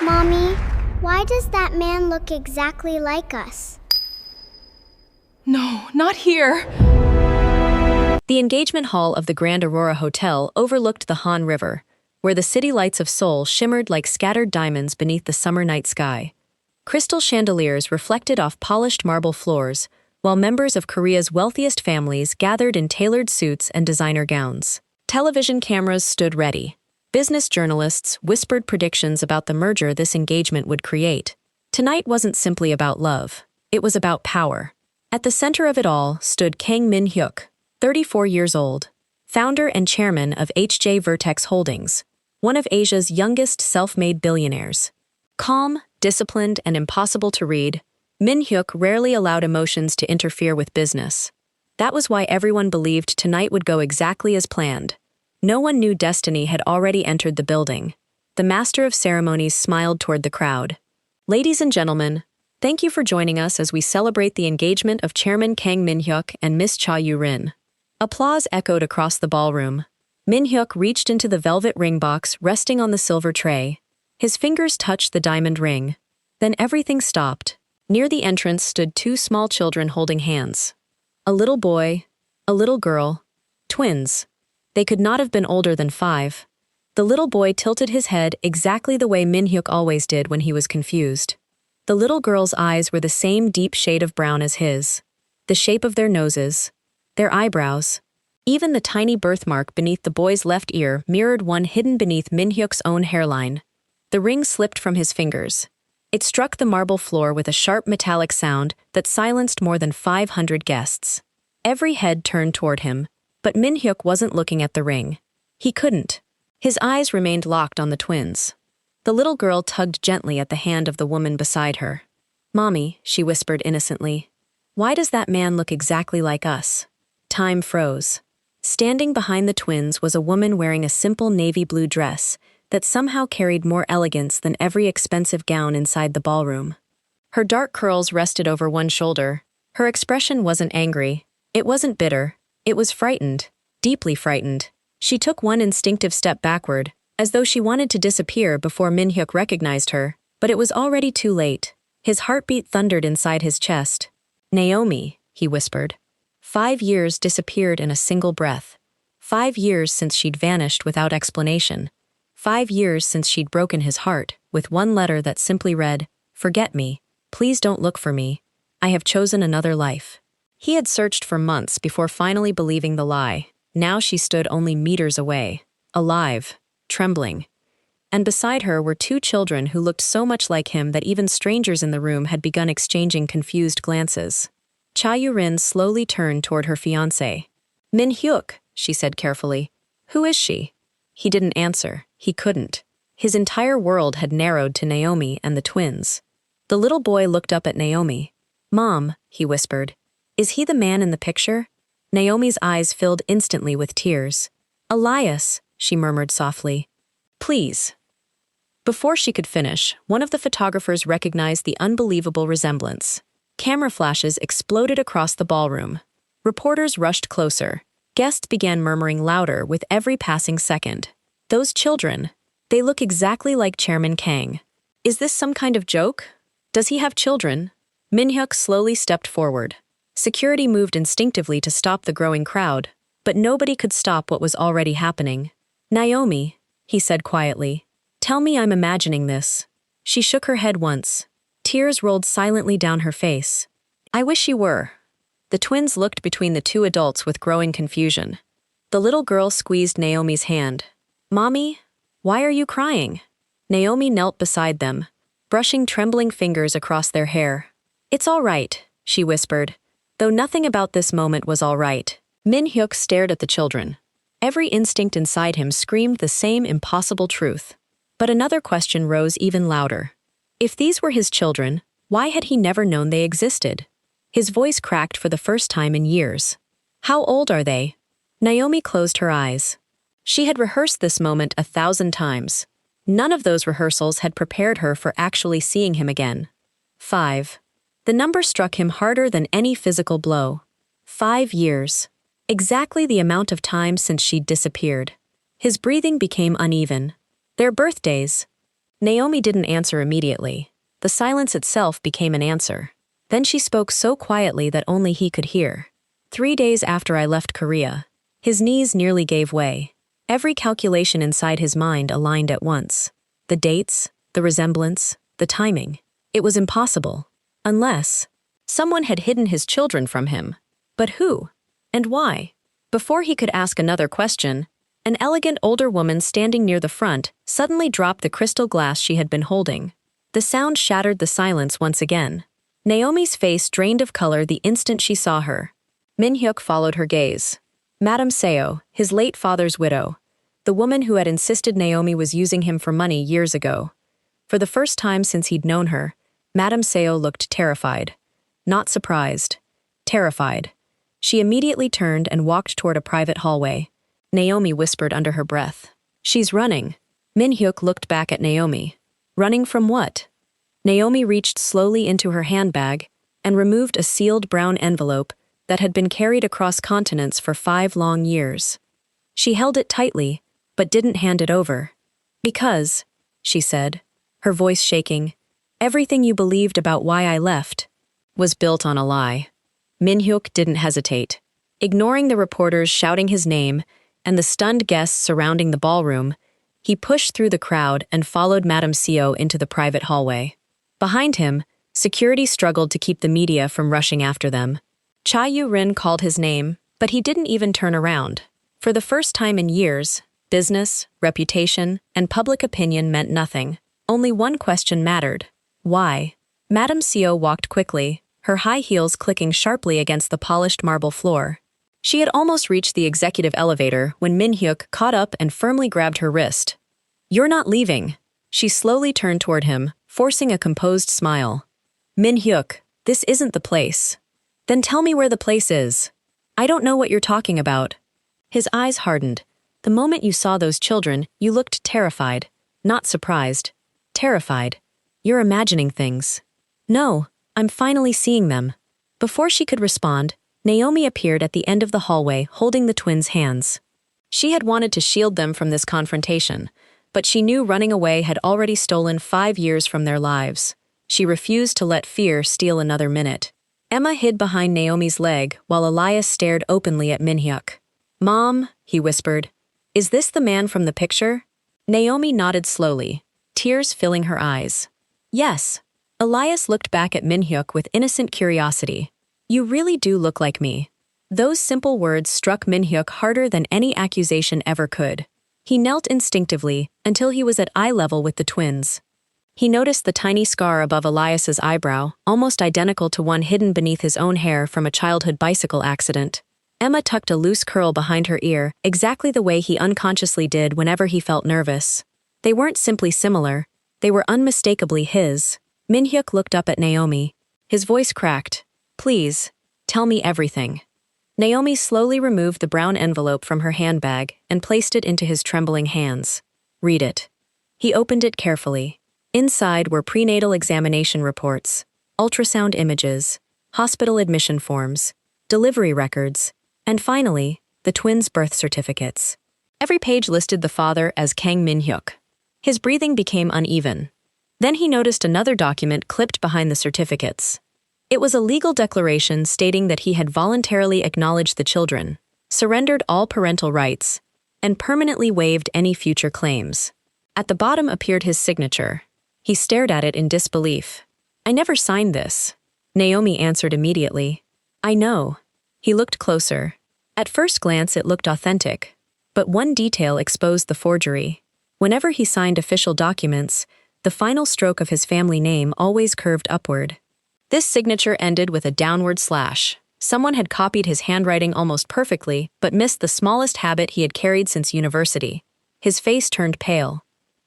Mommy, why does that man look exactly like us? No, not here. The engagement hall of the Grand Aurora Hotel overlooked the Han River, where the city lights of Seoul shimmered like scattered diamonds beneath the summer night sky. Crystal chandeliers reflected off polished marble floors, while members of Korea's wealthiest families gathered in tailored suits and designer gowns. Television cameras stood ready. Business journalists whispered predictions about the merger this engagement would create. Tonight wasn't simply about love. It was about power. At the center of it all stood Kang Min-hyuk, 34 years old, founder and chairman of HJ Vertex Holdings, one of Asia's youngest self-made billionaires. Calm, disciplined, and impossible to read, Min-hyuk rarely allowed emotions to interfere with business. That was why everyone believed tonight would go exactly as planned. No one knew destiny had already entered the building. The master of ceremonies smiled toward the crowd. Ladies and gentlemen, thank you for joining us as we celebrate the engagement of Chairman Kang Min-hyuk and Miss Cha Yu-rin. Applause echoed across the ballroom. Min-hyuk reached into the velvet ring box resting on the silver tray. His fingers touched the diamond ring. Then everything stopped. Near the entrance stood two small children holding hands. A little boy, a little girl, twins. They could not have been older than 5. The little boy tilted his head exactly the way Min-hyuk always did when he was confused. The little girl's eyes were the same deep shade of brown as his. The shape of their noses, their eyebrows, even the tiny birthmark beneath the boy's left ear mirrored one hidden beneath Min-hyuk's own hairline. The ring slipped from his fingers. It struck the marble floor with a sharp metallic sound that silenced more than 500 guests. Every head turned toward him, but Min-hyuk wasn't looking at the ring. He couldn't. His eyes remained locked on the twins. The little girl tugged gently at the hand of the woman beside her. "Mommy," she whispered innocently, "why does that man look exactly like us?" Time froze. Standing behind the twins was a woman wearing a simple navy blue dress that somehow carried more elegance than every expensive gown inside the ballroom. Her dark curls rested over one shoulder. Her expression wasn't angry. It wasn't bitter. It was frightened, deeply frightened. She took one instinctive step backward, as though she wanted to disappear before Min-hyuk recognized her, but it was already too late. His heartbeat thundered inside his chest. "Naomi," he whispered. 5 years disappeared in a single breath. 5 years since she'd vanished without explanation. 5 years since she'd broken his heart, with one letter that simply read, "Forget me. Please don't look for me. I have chosen another life." He had searched for months before finally believing the lie. Now she stood only meters away, alive, trembling. And beside her were 2 children who looked so much like him that even strangers in the room had begun exchanging confused glances. Cha Yu-rin slowly turned toward her fiancé. "Min-hyuk," she said carefully. "Who is she?" He didn't answer. He couldn't. His entire world had narrowed to Naomi and the twins. The little boy looked up at Naomi. "Mom," he whispered. "Is he the man in the picture?" Naomi's eyes filled instantly with tears. "Elias," she murmured softly. "Please." Before she could finish, one of the photographers recognized the unbelievable resemblance. Camera flashes exploded across the ballroom. Reporters rushed closer. Guests began murmuring louder with every passing second. "Those children, they look exactly like Chairman Kang. Is this some kind of joke? Does he have children?" Min-hyuk slowly stepped forward. Security moved instinctively to stop the growing crowd, but nobody could stop what was already happening. "Naomi," he said quietly, "tell me I'm imagining this." She shook her head once. Tears rolled silently down her face. "I wish you were." The twins looked between the 2 adults with growing confusion. The little girl squeezed Naomi's hand. "Mommy, why are you crying?" Naomi knelt beside them, brushing trembling fingers across their hair. "It's all right," she whispered, though nothing about this moment was all right. Min-hyuk stared at the children. Every instinct inside him screamed the same impossible truth. But another question rose even louder. If these were his children, why had he never known they existed? His voice cracked for the first time in years. "How old are they?" Naomi closed her eyes. She had rehearsed this moment 1,000 times. None of those rehearsals had prepared her for actually seeing him again. 5. The number struck him harder than any physical blow. 5 years. Exactly the amount of time since she'd disappeared. His breathing became uneven. Their birthdays. Naomi didn't answer immediately. The silence itself became an answer. Then she spoke so quietly that only he could hear. 3 days after I left Korea. His knees nearly gave way. Every calculation inside his mind aligned at once. The dates, the resemblance, the timing. It was impossible. Unless someone had hidden his children from him. But who? And why? Before he could ask another question, an elegant older woman standing near the front suddenly dropped the crystal glass she had been holding. The sound shattered the silence once again. Naomi's face drained of color the instant she saw her. Min-hyuk followed her gaze. Madame Seo, his late father's widow, the woman who had insisted Naomi was using him for money years ago. For the first time since he'd known her, Madame Seo looked terrified. Not surprised. Terrified. She immediately turned and walked toward a private hallway. Naomi whispered under her breath. She's running. Min-hyuk looked back at Naomi. Running from what? Naomi reached slowly into her handbag and removed a sealed brown envelope that had been carried across continents for 5 long years. She held it tightly, but didn't hand it over. Because, she said, her voice shaking, everything you believed about why I left was built on a lie. Min-hyuk didn't hesitate. Ignoring the reporters shouting his name and the stunned guests surrounding the ballroom, he pushed through the crowd and followed Madame Seo into the private hallway. Behind him, security struggled to keep the media from rushing after them. Cha Yu-rin called his name, but he didn't even turn around. For the first time in years, business, reputation, and public opinion meant nothing. Only one question mattered. Why? Madame Seo walked quickly, her high heels clicking sharply against the polished marble floor. She had almost reached the executive elevator when Min-hyuk caught up and firmly grabbed her wrist. You're not leaving. She slowly turned toward him, forcing a composed smile. Min-hyuk, this isn't the place. Then tell me where the place is. I don't know what you're talking about. His eyes hardened. The moment you saw those children, you looked terrified. Not surprised. Terrified. You're imagining things. No, I'm finally seeing them. Before she could respond, Naomi appeared at the end of the hallway holding the twins' hands. She had wanted to shield them from this confrontation, but she knew running away had already stolen 5 years from their lives. She refused to let fear steal another minute. Emma hid behind Naomi's leg while Elias stared openly at Min-hyuk. Mom, he whispered, is this the man from the picture? Naomi nodded slowly, tears filling her eyes. Yes. Elias looked back at Min-hyuk with innocent curiosity. You really do look like me. Those simple words struck Min-hyuk harder than any accusation ever could. He knelt instinctively until he was at eye level with the twins. He noticed the tiny scar above Elias's eyebrow, almost identical to one hidden beneath his own hair from a childhood bicycle accident. Emma tucked a loose curl behind her ear, exactly the way he unconsciously did whenever he felt nervous. They weren't simply similar, they were unmistakably his. Min-hyuk looked up at Naomi. His voice cracked. Please, tell me everything. Naomi slowly removed the brown envelope from her handbag and placed it into his trembling hands. Read it. He opened it carefully. Inside were prenatal examination reports, ultrasound images, hospital admission forms, delivery records, and finally, the twins' birth certificates. Every page listed the father as Kang Min-hyuk. His breathing became uneven. Then he noticed another document clipped behind the certificates. It was a legal declaration stating that he had voluntarily acknowledged the children, surrendered all parental rights, and permanently waived any future claims. At the bottom appeared his signature. He stared at it in disbelief. I never signed this. Naomi answered immediately. I know. He looked closer. At first glance it looked authentic, but one detail exposed the forgery. Whenever he signed official documents, the final stroke of his family name always curved upward. This signature ended with a downward slash. Someone had copied his handwriting almost perfectly, but missed the smallest habit he had carried since university. His face turned pale.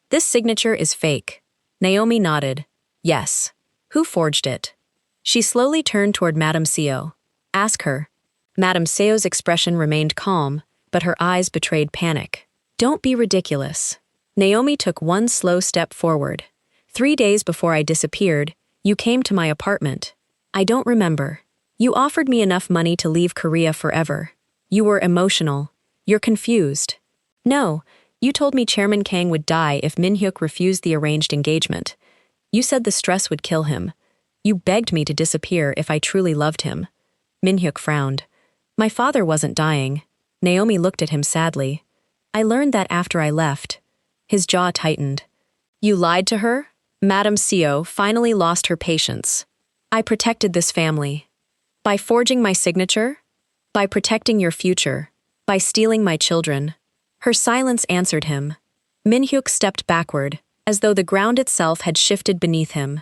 This signature is fake. Naomi nodded. Yes. Who forged it? She slowly turned toward Madame Seo. Ask her. Madame Seo's expression remained calm, but her eyes betrayed panic. Don't be ridiculous. Naomi took one slow step forward. 3 days before I disappeared, you came to my apartment. I don't remember. You offered me enough money to leave Korea forever. You were emotional. You're confused. No, You told me Chairman Kang would die if Min-hyuk refused the arranged engagement. You said the stress would kill him. You begged me to disappear if I truly loved him. Min-hyuk frowned. My father wasn't dying. Naomi looked at him sadly. I learned that after I left. His jaw tightened. You lied to her? Madame Seo finally lost her patience. I protected this family. By forging my signature? By protecting your future. By stealing my children. Her silence answered him. Min-hyuk stepped backward, as though the ground itself had shifted beneath him.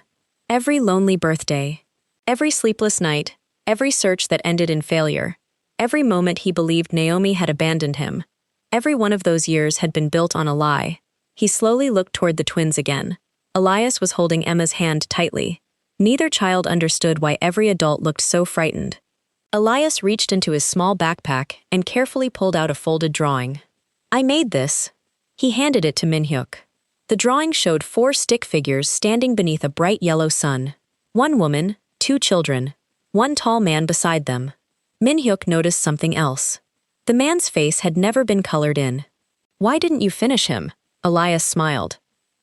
Every lonely birthday, every sleepless night, every search that ended in failure, every moment he believed Naomi had abandoned him, every one of those years had been built on a lie. He slowly looked toward the twins again. Elias was holding Emma's hand tightly. Neither child understood why every adult looked so frightened. Elias reached into his small backpack and carefully pulled out a folded drawing. I made this. He handed it to Min-hyuk. The drawing showed 4 stick figures standing beneath a bright yellow sun. 1 woman, 2 children, 1 tall man beside them. Min-hyuk noticed something else. The man's face had never been colored in. Why didn't you finish him? Elias smiled.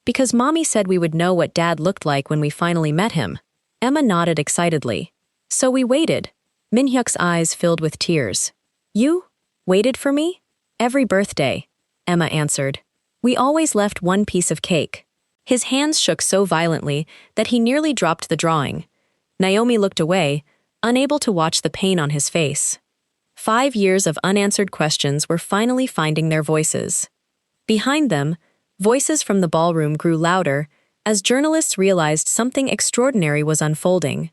Because Mommy said we would know what Dad looked like when we finally met him. Emma nodded excitedly. So we waited. Min-hyuk's eyes filled with tears. You? Waited for me? Every birthday, Emma answered. We always left 1 piece of cake. His hands shook so violently that he nearly dropped the drawing. Naomi looked away, unable to watch the pain on his face. 5 years of unanswered questions were finally finding their voices. Behind them, voices from the ballroom grew louder as journalists realized something extraordinary was unfolding.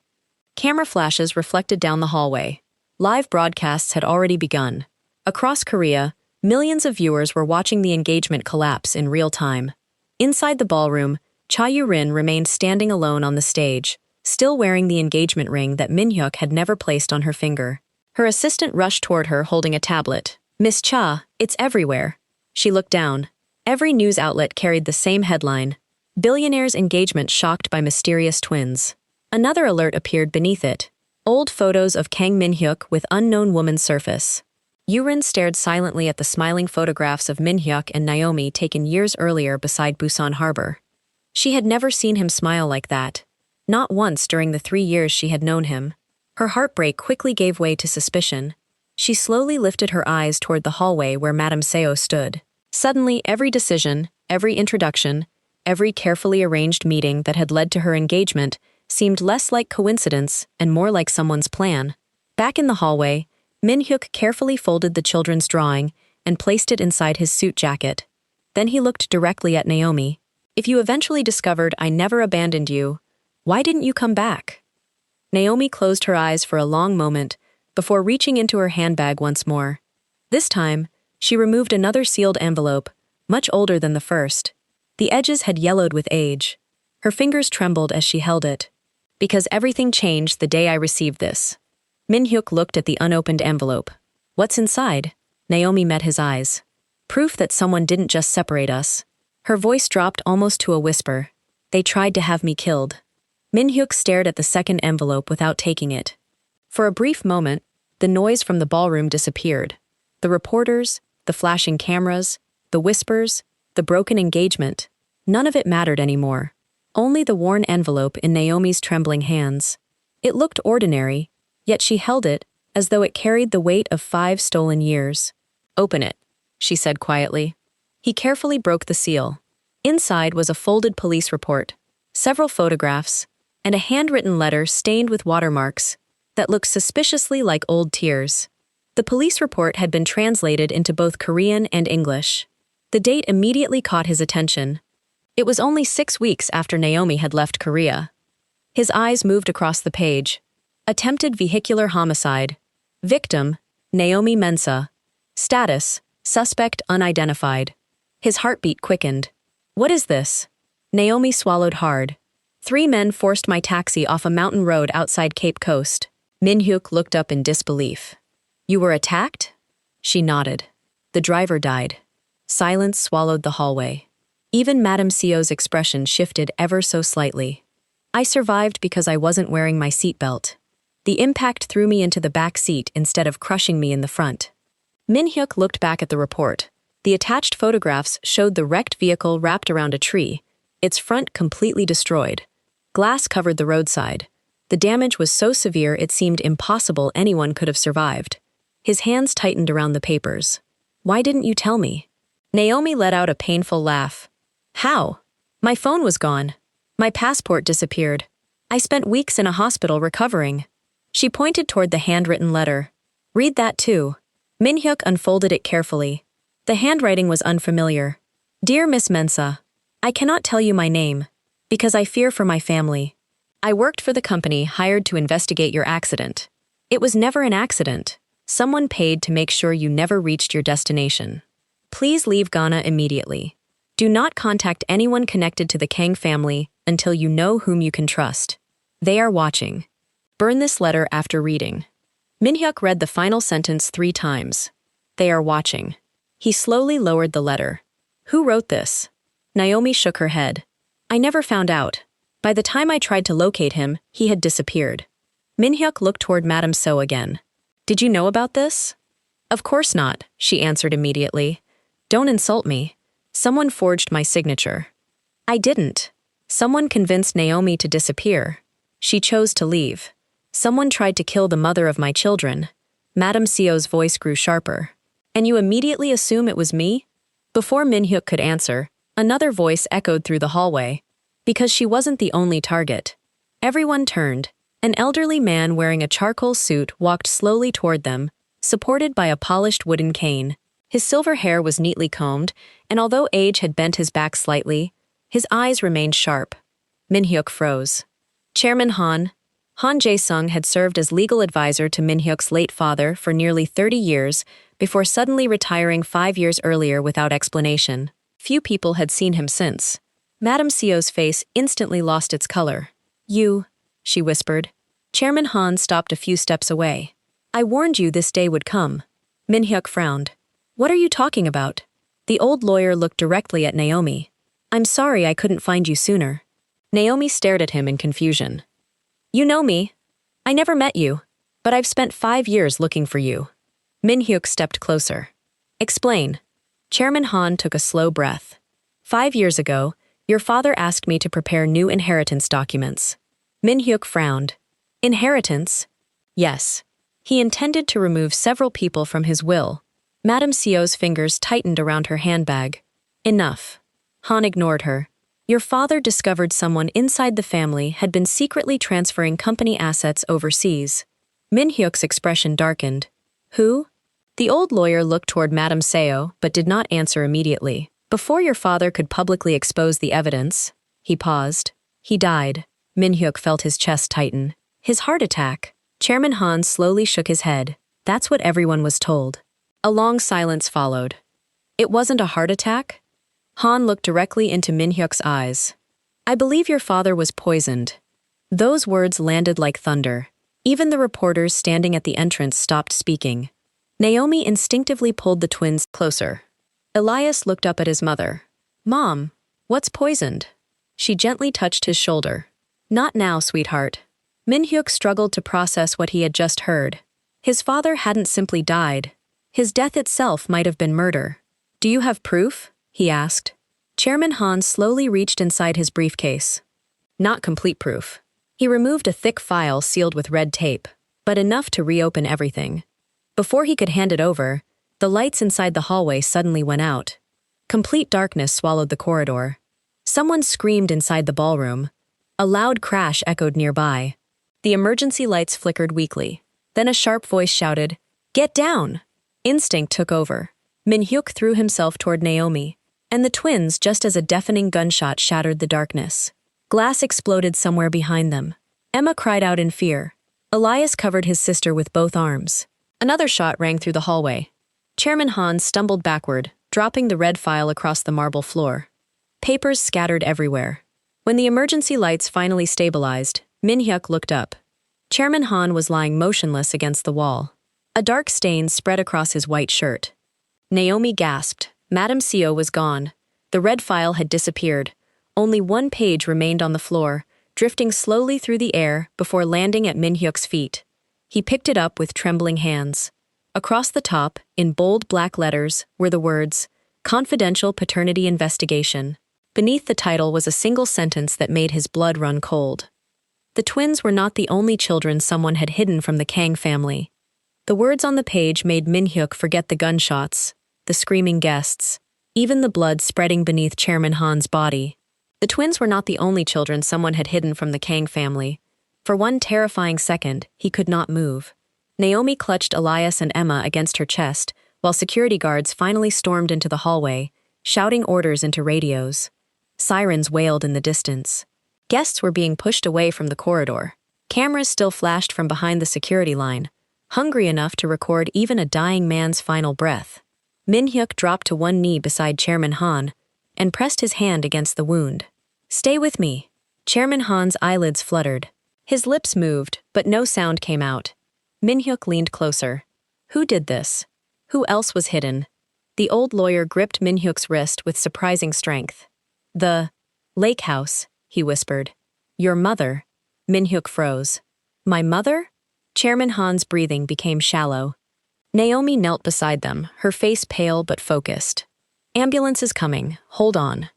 Camera flashes reflected down the hallway. Live broadcasts had already begun. Across Korea, millions of viewers were watching the engagement collapse in real time. Inside the ballroom, Cha Yu-rin remained standing alone on the stage, still wearing the engagement ring that Min-hyuk had never placed on her finger. Her assistant rushed toward her holding a tablet. Miss Cha, it's everywhere. She looked down. Every news outlet carried the same headline. Billionaire's engagement shocked by mysterious twins. Another alert appeared beneath it. Old photos of Kang Min-hyuk with unknown woman surface. Yu-rin stared silently at the smiling photographs of Min-hyuk and Naomi taken years earlier beside Busan Harbor. She had never seen him smile like that. Not once during the 3 years she had known him. Her heartbreak quickly gave way to suspicion. She slowly lifted her eyes toward the hallway where Madame Seo stood. Suddenly, every decision, every introduction, every carefully arranged meeting that had led to her engagement seemed less like coincidence and more like someone's plan. Back in the hallway, Min-hyuk carefully folded the children's drawing and placed it inside his suit jacket. Then he looked directly at Naomi. If you eventually discovered I never abandoned you, why didn't you come back? Naomi closed her eyes for a long moment before reaching into her handbag once more. This time, she removed another sealed envelope, much older than the first. The edges had yellowed with age. Her fingers trembled as she held it. Because everything changed the day I received this. Min-hyuk looked at the unopened envelope. What's inside? Naomi met his eyes. Proof that someone didn't just separate us. Her voice dropped almost to a whisper. They tried to have me killed. Min-hyuk stared at the second envelope without taking it. For a brief moment, the noise from the ballroom disappeared. The reporters, the flashing cameras, the whispers, the broken engagement. None of it mattered anymore. Only the worn envelope in Naomi's trembling hands. It looked ordinary, yet she held it as though it carried the weight of 5 stolen years. Open it, she said quietly. He carefully broke the seal. Inside was a folded police report, several photographs, and a handwritten letter stained with watermarks that looked suspiciously like old tears. The police report had been translated into both Korean and English. The date immediately caught his attention. It was only 6 weeks after Naomi had left Korea. His eyes moved across the page. Attempted vehicular homicide. Victim, Naomi Mensah. Status, suspect unidentified. His heartbeat quickened. What is this? Naomi swallowed hard. 3 men forced my taxi off a mountain road outside Cape Coast. Min-hyuk looked up in disbelief. You were attacked? She nodded. The driver died. Silence swallowed the hallway. Even Madame Seo's expression shifted ever so slightly. I survived because I wasn't wearing my seatbelt. The impact threw me into the back seat instead of crushing me in the front. Min-hyuk looked back at the report, The attached photographs showed the wrecked vehicle wrapped around a tree, its front completely destroyed. Glass covered the roadside. The damage was so severe it seemed impossible anyone could have survived. His hands tightened around the papers. "Why didn't you tell me?" Naomi let out a painful laugh. "How? My phone was gone. My passport disappeared. I spent weeks in a hospital recovering." She pointed toward the handwritten letter. "Read that too." Min-hyuk unfolded it carefully. The handwriting was unfamiliar. "Dear Miss Mensah, I cannot tell you my name, because I fear for my family. I worked for the company hired to investigate your accident. It was never an accident. Someone paid to make sure you never reached your destination. Please leave Ghana immediately. Do not contact anyone connected to the Kang family until you know whom you can trust. They are watching. Burn this letter after reading." Min-hyuk read the final sentence 3 times. "They are watching." He slowly lowered the letter. "Who wrote this?" Naomi shook her head. "I never found out. By the time I tried to locate him, he had disappeared." Min-hyuk looked toward Madame So again. "Did you know about this?" "Of course not," she answered immediately. "Don't insult me. Someone forged my signature." "I didn't. Someone convinced Naomi to disappear. She chose to leave. Someone tried to kill the mother of my children." Madame Seo's voice grew sharper. "And you immediately assume it was me?" Before Min-hyuk could answer, another voice echoed through the hallway. Because she wasn't the only target. Everyone turned. An elderly man wearing a charcoal suit walked slowly toward them, supported by a polished wooden cane. His silver hair was neatly combed, and although age had bent his back slightly, his eyes remained sharp. Min-hyuk froze. Chairman Han Jae-sung had served as legal advisor to Min-hyuk's late father for nearly 30 years before suddenly retiring 5 years earlier without explanation. Few people had seen him since. Madame Seo's face instantly lost its color. "You," she whispered. Chairman Han stopped a few steps away. "I warned you this day would come." Min-hyuk frowned. "What are you talking about?" The old lawyer looked directly at Naomi. "I'm sorry I couldn't find you sooner." Naomi stared at him in confusion. "You know me. I never met you, but I've spent 5 years looking for you." Min-hyuk stepped closer. "Explain." Chairman Han took a slow breath. 5 years ago, your father asked me to prepare new inheritance documents." Min-hyuk frowned. "Inheritance?" "Yes. He intended to remove several people from his will." Madame Seo's fingers tightened around her handbag. "Enough." Han ignored her. "Your father discovered someone inside the family had been secretly transferring company assets overseas." Min-hyuk's expression darkened. "Who?" The old lawyer looked toward Madame Seo but did not answer immediately. "Before your father could publicly expose the evidence," he paused. "He died." Min-hyuk felt his chest tighten. "His heart attack." Chairman Han slowly shook his head. "That's what everyone was told." A long silence followed. "It wasn't a heart attack?" Han looked directly into Min-hyuk's eyes. "I believe your father was poisoned." Those words landed like thunder. Even the reporters standing at the entrance stopped speaking. Naomi instinctively pulled the twins closer. Elias looked up at his mother. "Mom, what's poisoned?" She gently touched his shoulder. "Not now, sweetheart." Min-hyuk struggled to process what he had just heard. His father hadn't simply died. His death itself might have been murder. "Do you have proof?" he asked. Chairman Han slowly reached inside his briefcase. Not complete proof. He removed a thick file sealed with red tape, but enough to reopen everything. Before he could hand it over, the lights inside the hallway suddenly went out. Complete darkness swallowed the corridor. Someone screamed inside the ballroom. A loud crash echoed nearby. The emergency lights flickered weakly. Then a sharp voice shouted, "Get down!" Instinct took over. Min-hyuk threw himself toward Naomi, and the twins just as a deafening gunshot shattered the darkness. Glass exploded somewhere behind them. Emma cried out in fear. Elias covered his sister with both arms. Another shot rang through the hallway. Chairman Han stumbled backward, dropping the red file across the marble floor. Papers scattered everywhere. When the emergency lights finally stabilized, Min-hyuk looked up. Chairman Han was lying motionless against the wall. A dark stain spread across his white shirt. Naomi gasped. Madame Seo was gone. The red file had disappeared. Only one page remained on the floor, drifting slowly through the air before landing at Min-hyuk's feet. He picked it up with trembling hands. Across the top, in bold black letters, were the words, Confidential Paternity Investigation. Beneath the title was a single sentence that made his blood run cold. The twins were not the only children someone had hidden from the Kang family. The words on the page made Min-hyuk forget the gunshots, the screaming guests, even the blood spreading beneath Chairman Han's body. The twins were not the only children someone had hidden from the Kang family. For one terrifying second, he could not move. Naomi clutched Elias and Emma against her chest, while security guards finally stormed into the hallway, shouting orders into radios. Sirens wailed in the distance. Guests were being pushed away from the corridor. Cameras still flashed from behind the security line, hungry enough to record even a dying man's final breath. Min-hyuk dropped to one knee beside Chairman Han and pressed his hand against the wound. "Stay with me." Chairman Han's eyelids fluttered. His lips moved, but no sound came out. Min-hyuk leaned closer. Who did this? Who else was hidden? The old lawyer gripped Min-hyuk's wrist with surprising strength. "The lake house," he whispered. "Your mother." Min-hyuk froze. "My mother?" Chairman Han's breathing became shallow. Naomi knelt beside them, her face pale but focused. "Ambulance is coming. Hold on."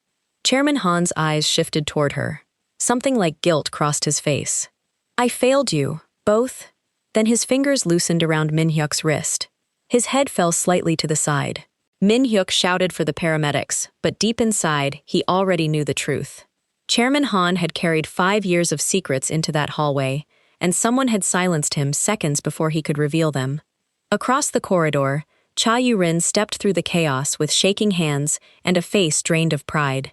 Chairman Han's eyes shifted toward her. Something like guilt crossed his face. "I failed you, both." Then his fingers loosened around Min-hyuk's wrist. His head fell slightly to the side. Min-hyuk shouted for the paramedics, but deep inside, he already knew the truth. Chairman Han had carried 5 years of secrets into that hallway, and someone had silenced him seconds before he could reveal them. Across the corridor, Cha Yu-rin stepped through the chaos with shaking hands and a face drained of pride.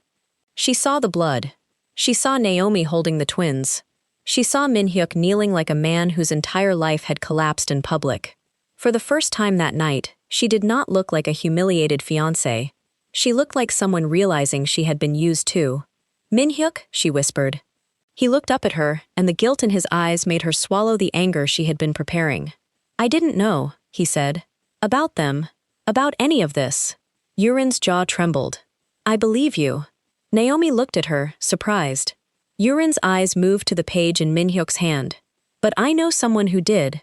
She saw the blood. She saw Naomi holding the twins. She saw Min-hyuk kneeling like a man whose entire life had collapsed in public. For the first time that night, she did not look like a humiliated fiancé. She looked like someone realizing she had been used too. "Min-hyuk," she whispered. He looked up at her, and the guilt in his eyes made her swallow the anger she had been preparing. "I didn't know," he said. "About them. About any of this." Yurin's jaw trembled. "I believe you." Naomi looked at her, surprised. Yurin's eyes moved to the page in Min-hyuk's hand. "But I know someone who did."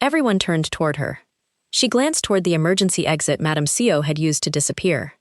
Everyone turned toward her. She glanced toward the emergency exit Madame Seo had used to disappear.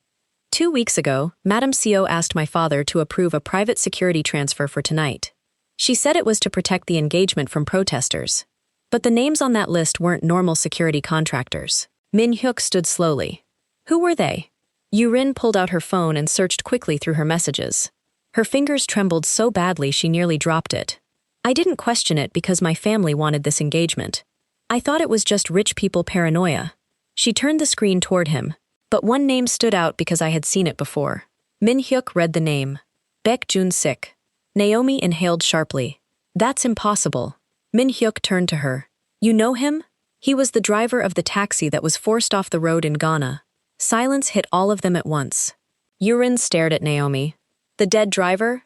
2 weeks ago, Madame Seo asked my father to approve a private security transfer for tonight. She said it was to protect the engagement from protesters. But the names on that list weren't normal security contractors. Min-hyuk stood slowly. Who were they? Yurin pulled out her phone and searched quickly through her messages. Her fingers trembled so badly she nearly dropped it. "I didn't question it because my family wanted this engagement. I thought it was just rich people paranoia." She turned the screen toward him, but one name stood out because I had seen it before. Min-hyuk read the name. Baek Jun-sik. Naomi inhaled sharply. "That's impossible." Min-hyuk turned to her. "You know him? He was the driver of the taxi that was forced off the road in Ghana." Silence hit all of them at once. Yurin stared at Naomi. "The dead driver?"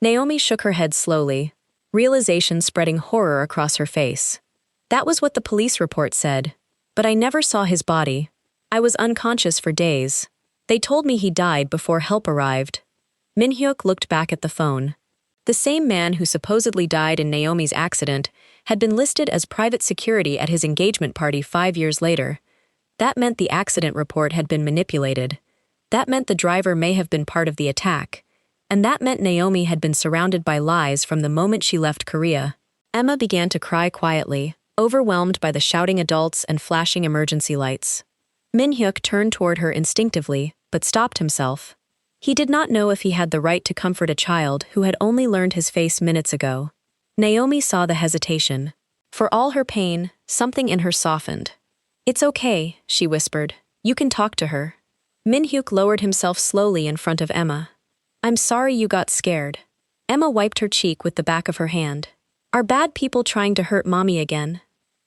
Naomi shook her head slowly, realization spreading horror across her face. "That was what the police report said. But I never saw his body. I was unconscious for days. They told me he died before help arrived." Min-hyuk looked back at the phone. The same man who supposedly died in Naomi's accident had been listed as private security at his engagement party 5 years later. That meant the accident report had been manipulated. That meant the driver may have been part of the attack. And that meant Naomi had been surrounded by lies from the moment she left Korea. Emma began to cry quietly, overwhelmed by the shouting adults and flashing emergency lights. Min-hyuk turned toward her instinctively, but stopped himself. He did not know if he had the right to comfort a child who had only learned his face minutes ago. Naomi saw the hesitation. For all her pain, something in her softened. "It's okay," she whispered. "You can talk to her." Min-hyuk lowered himself slowly in front of Emma. "I'm sorry you got scared." Emma wiped her cheek with the back of her hand. "Are bad people trying to hurt Mommy again?"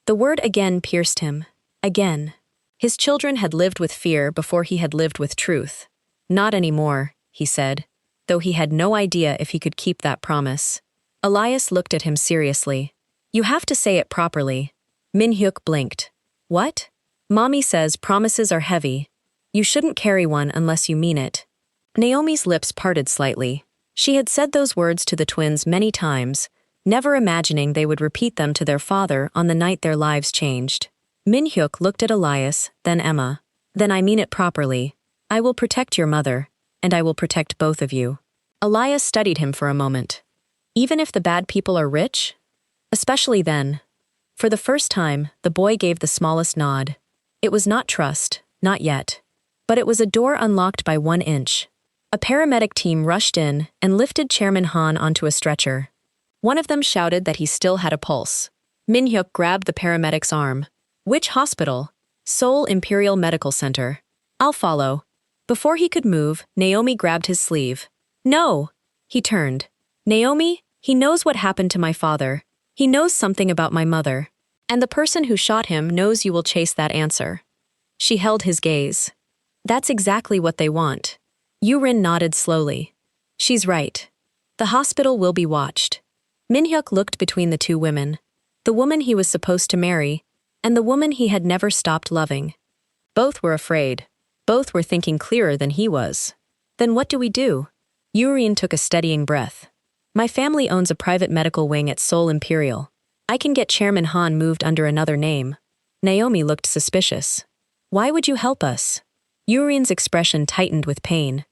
The word again pierced him. Again. His children had lived with fear before he had lived with truth. "Not anymore," he said, though he had no idea if he could keep that promise. Elias looked at him seriously. "You have to say it properly." Min-hyuk blinked. "What?" "Mommy says promises are heavy. You shouldn't carry one unless you mean it." Naomi's lips parted slightly. She had said those words to the twins many times, never imagining they would repeat them to their father on the night their lives changed. Min-hyuk looked at Elias, then Emma. "Then I mean it properly. I will protect your mother, and I will protect both of you. Elias studied him for a moment. Even if the bad people are rich? Especially then. For the first time, the boy gave the smallest nod. It was not trust, not yet. But it was a door unlocked by 1 inch. A paramedic team rushed in and lifted Chairman Han onto a stretcher. One of them shouted that he still had a pulse. Min-hyuk grabbed the paramedic's arm. Which hospital? Seoul Imperial Medical Center. I'll follow. Before he could move, Naomi grabbed his sleeve. No! He turned. Naomi, he knows what happened to my father. He knows something about my mother. And the person who shot him knows you will chase that answer. She held his gaze. That's exactly what they want. Yoo-rin nodded slowly. She's right. The hospital will be watched. Min-hyuk looked between the two women. The woman he was supposed to marry, and the woman he had never stopped loving. Both were afraid. Both were thinking clearer than he was. Then what do we do? Yoo-rin took a steadying breath. My family owns a private medical wing at Seoul Imperial. I can get Chairman Han moved under another name. Naomi looked suspicious. Why would you help us? Yoo-rin's expression tightened with pain.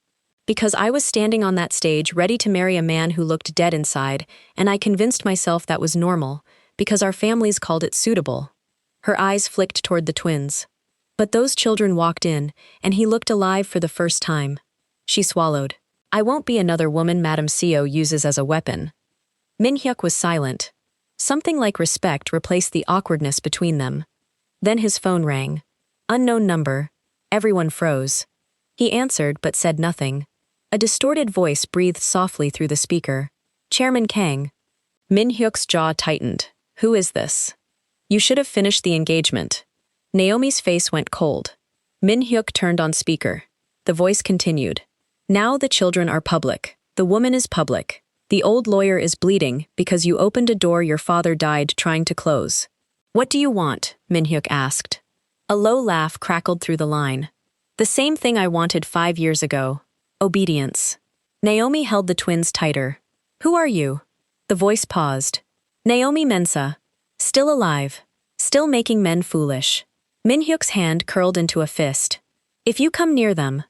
Because I was standing on that stage ready to marry a man who looked dead inside, and I convinced myself that was normal, because our families called it suitable. Her eyes flicked toward the twins. But those children walked in, and he looked alive for the first time. She swallowed. I won't be another woman Madame Seo uses as a weapon. Min-hyuk was silent. Something like respect replaced the awkwardness between them. Then his phone rang. Unknown number. Everyone froze. He answered but said nothing. A distorted voice breathed softly through the speaker. Chairman Kang. Min-hyuk's jaw tightened. Who is this? You should have finished the engagement. Naomi's face went cold. Min-hyuk turned on speaker. The voice continued. Now the children are public. The woman is public. The old lawyer is bleeding because you opened a door your father died trying to close. What do you want? Min-hyuk asked. A low laugh crackled through the line. The same thing I wanted 5 years ago. Obedience. Naomi held the twins tighter. Who are you? The voice paused. Naomi Mensa. Still alive. Still making men foolish. Min-hyuk's hand curled into a fist. If you come near them.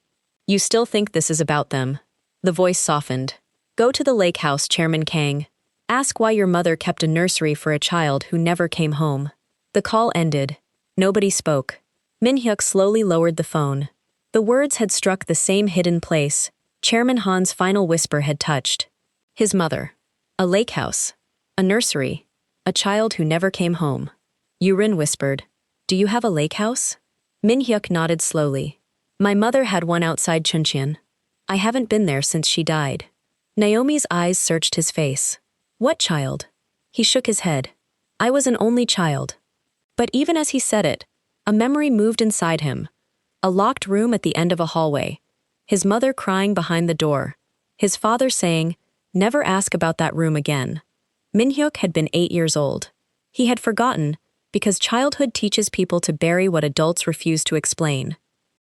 You still think this is about them. The voice softened. Go to the lake house, Chairman Kang. Ask why your mother kept a nursery for a child who never came home. The call ended. Nobody spoke. Min-hyuk slowly lowered the phone. The words had struck the same hidden place. Chairman Han's final whisper had touched. His mother. A lake house. A nursery. A child who never came home. Yoo-rin whispered. Do you have a lake house? Min-hyuk nodded slowly. My mother had one outside Chuncheon. I haven't been there since she died. Naomi's eyes searched his face. What child? He shook his head. I was an only child. But even as he said it, a memory moved inside him. A locked room at the end of a hallway. His mother crying behind the door. His father saying, never ask about that room again. Min-hyuk had been 8 years old. He had forgotten, because childhood teaches people to bury what adults refuse to explain.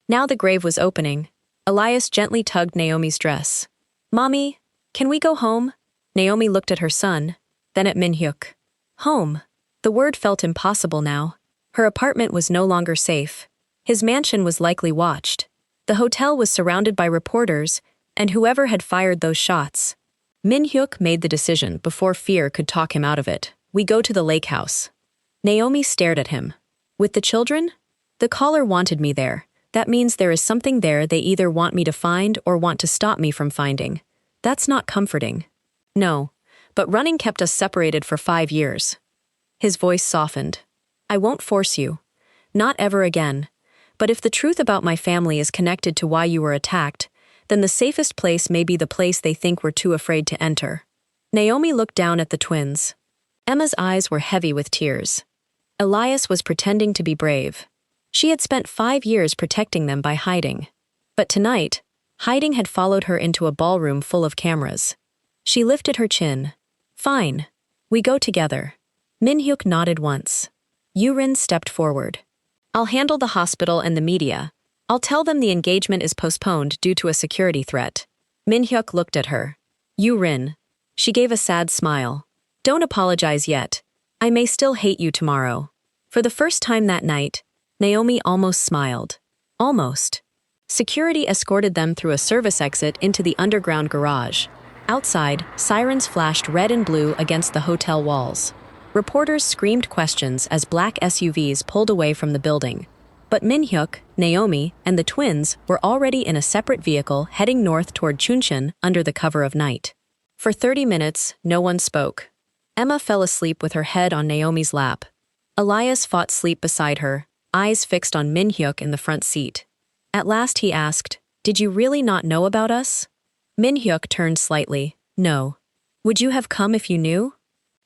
Now the grave was opening. Elias gently tugged Naomi's dress. Mommy, can we go home? Naomi looked at her son, then at Min-hyuk. Home. The word felt impossible now. Her apartment was no longer safe. His mansion was likely watched. The hotel was surrounded by reporters, and whoever had fired those shots. Min-hyuk made the decision before fear could talk him out of it. We go to the lake house. Naomi stared at him. With the children? The caller wanted me there. That means there is something there they either want me to find or want to stop me from finding. That's not comforting. No, but running kept us separated for 5 years. His voice softened. I won't force you. Not ever again. But if the truth about my family is connected to why you were attacked, then the safest place may be the place they think we're too afraid to enter. Naomi looked down at the twins. Emma's eyes were heavy with tears. Elias was pretending to be brave. She had spent 5 years protecting them by hiding. But tonight, hiding had followed her into a ballroom full of cameras. She lifted her chin. Fine. We go together. Min-hyuk nodded once. Yoo-rin stepped forward. I'll handle the hospital and the media. I'll tell them the engagement is postponed due to a security threat. Min-hyuk looked at her. Yoo-rin. She gave a sad smile. Don't apologize yet. I may still hate you tomorrow. For the first time that night, Naomi almost smiled. Almost. Security escorted them through a service exit into the underground garage. Outside, sirens flashed red and blue against the hotel walls. Reporters screamed questions as black SUVs pulled away from the building. But Min-hyuk, Naomi, and the twins were already in a separate vehicle heading north toward Chuncheon under the cover of night. For 30 minutes, no one spoke. Emma fell asleep with her head on Naomi's lap. Elias fought sleep beside her, eyes fixed on Min-hyuk in the front seat. At last he asked, "Did you really not know about us?" Min-hyuk turned slightly. "No. Would you have come if you knew?"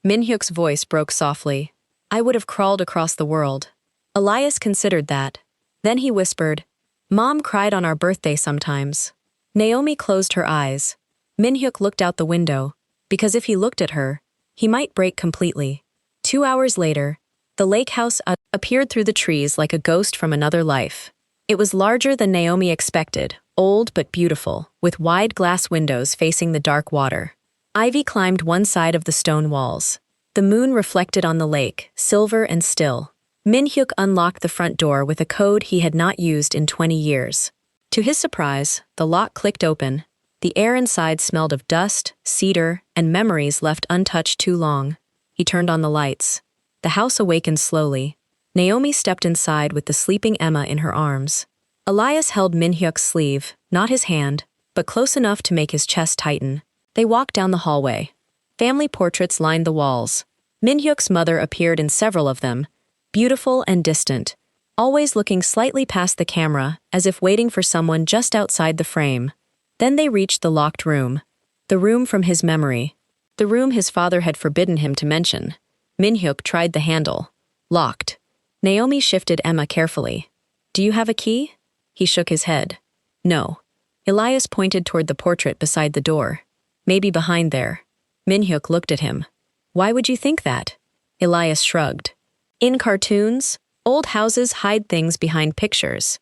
Min-hyuk's voice broke softly. "I would have crawled across the world." Elias considered that. Then he whispered, "Mom cried on our birthday sometimes." Naomi closed her eyes. Min-hyuk looked out the window, because if he looked at her, he might break completely. 2 hours later, the lake house appeared through the trees like a ghost from another life. It was larger than Naomi expected, old but beautiful, with wide glass windows facing the dark water. Ivy climbed one side of the stone walls. The moon reflected on the lake, silver and still. Min-hyuk unlocked the front door with a code he had not used in 20 years. To his surprise, the lock clicked open. The air inside smelled of dust, cedar, and memories left untouched too long. He turned on the lights. The house awakened slowly. Naomi stepped inside with the sleeping Emma in her arms. Elias held Min-hyuk's sleeve, not his hand, but close enough to make his chest tighten. They walked down the hallway. Family portraits lined the walls. Min-hyuk's mother appeared in several of them, beautiful and distant, always looking slightly past the camera as if waiting for someone just outside the frame. Then they reached the locked room. The room from his memory. The room his father had forbidden him to mention. Min-hyuk tried the handle. Locked. Naomi shifted Emma carefully. "Do you have a key?" He shook his head. "No." Elias pointed toward the portrait beside the door. "Maybe behind there." Min-hyuk looked at him. "Why would you think that?" Elias shrugged. "In cartoons, old houses hide things behind pictures.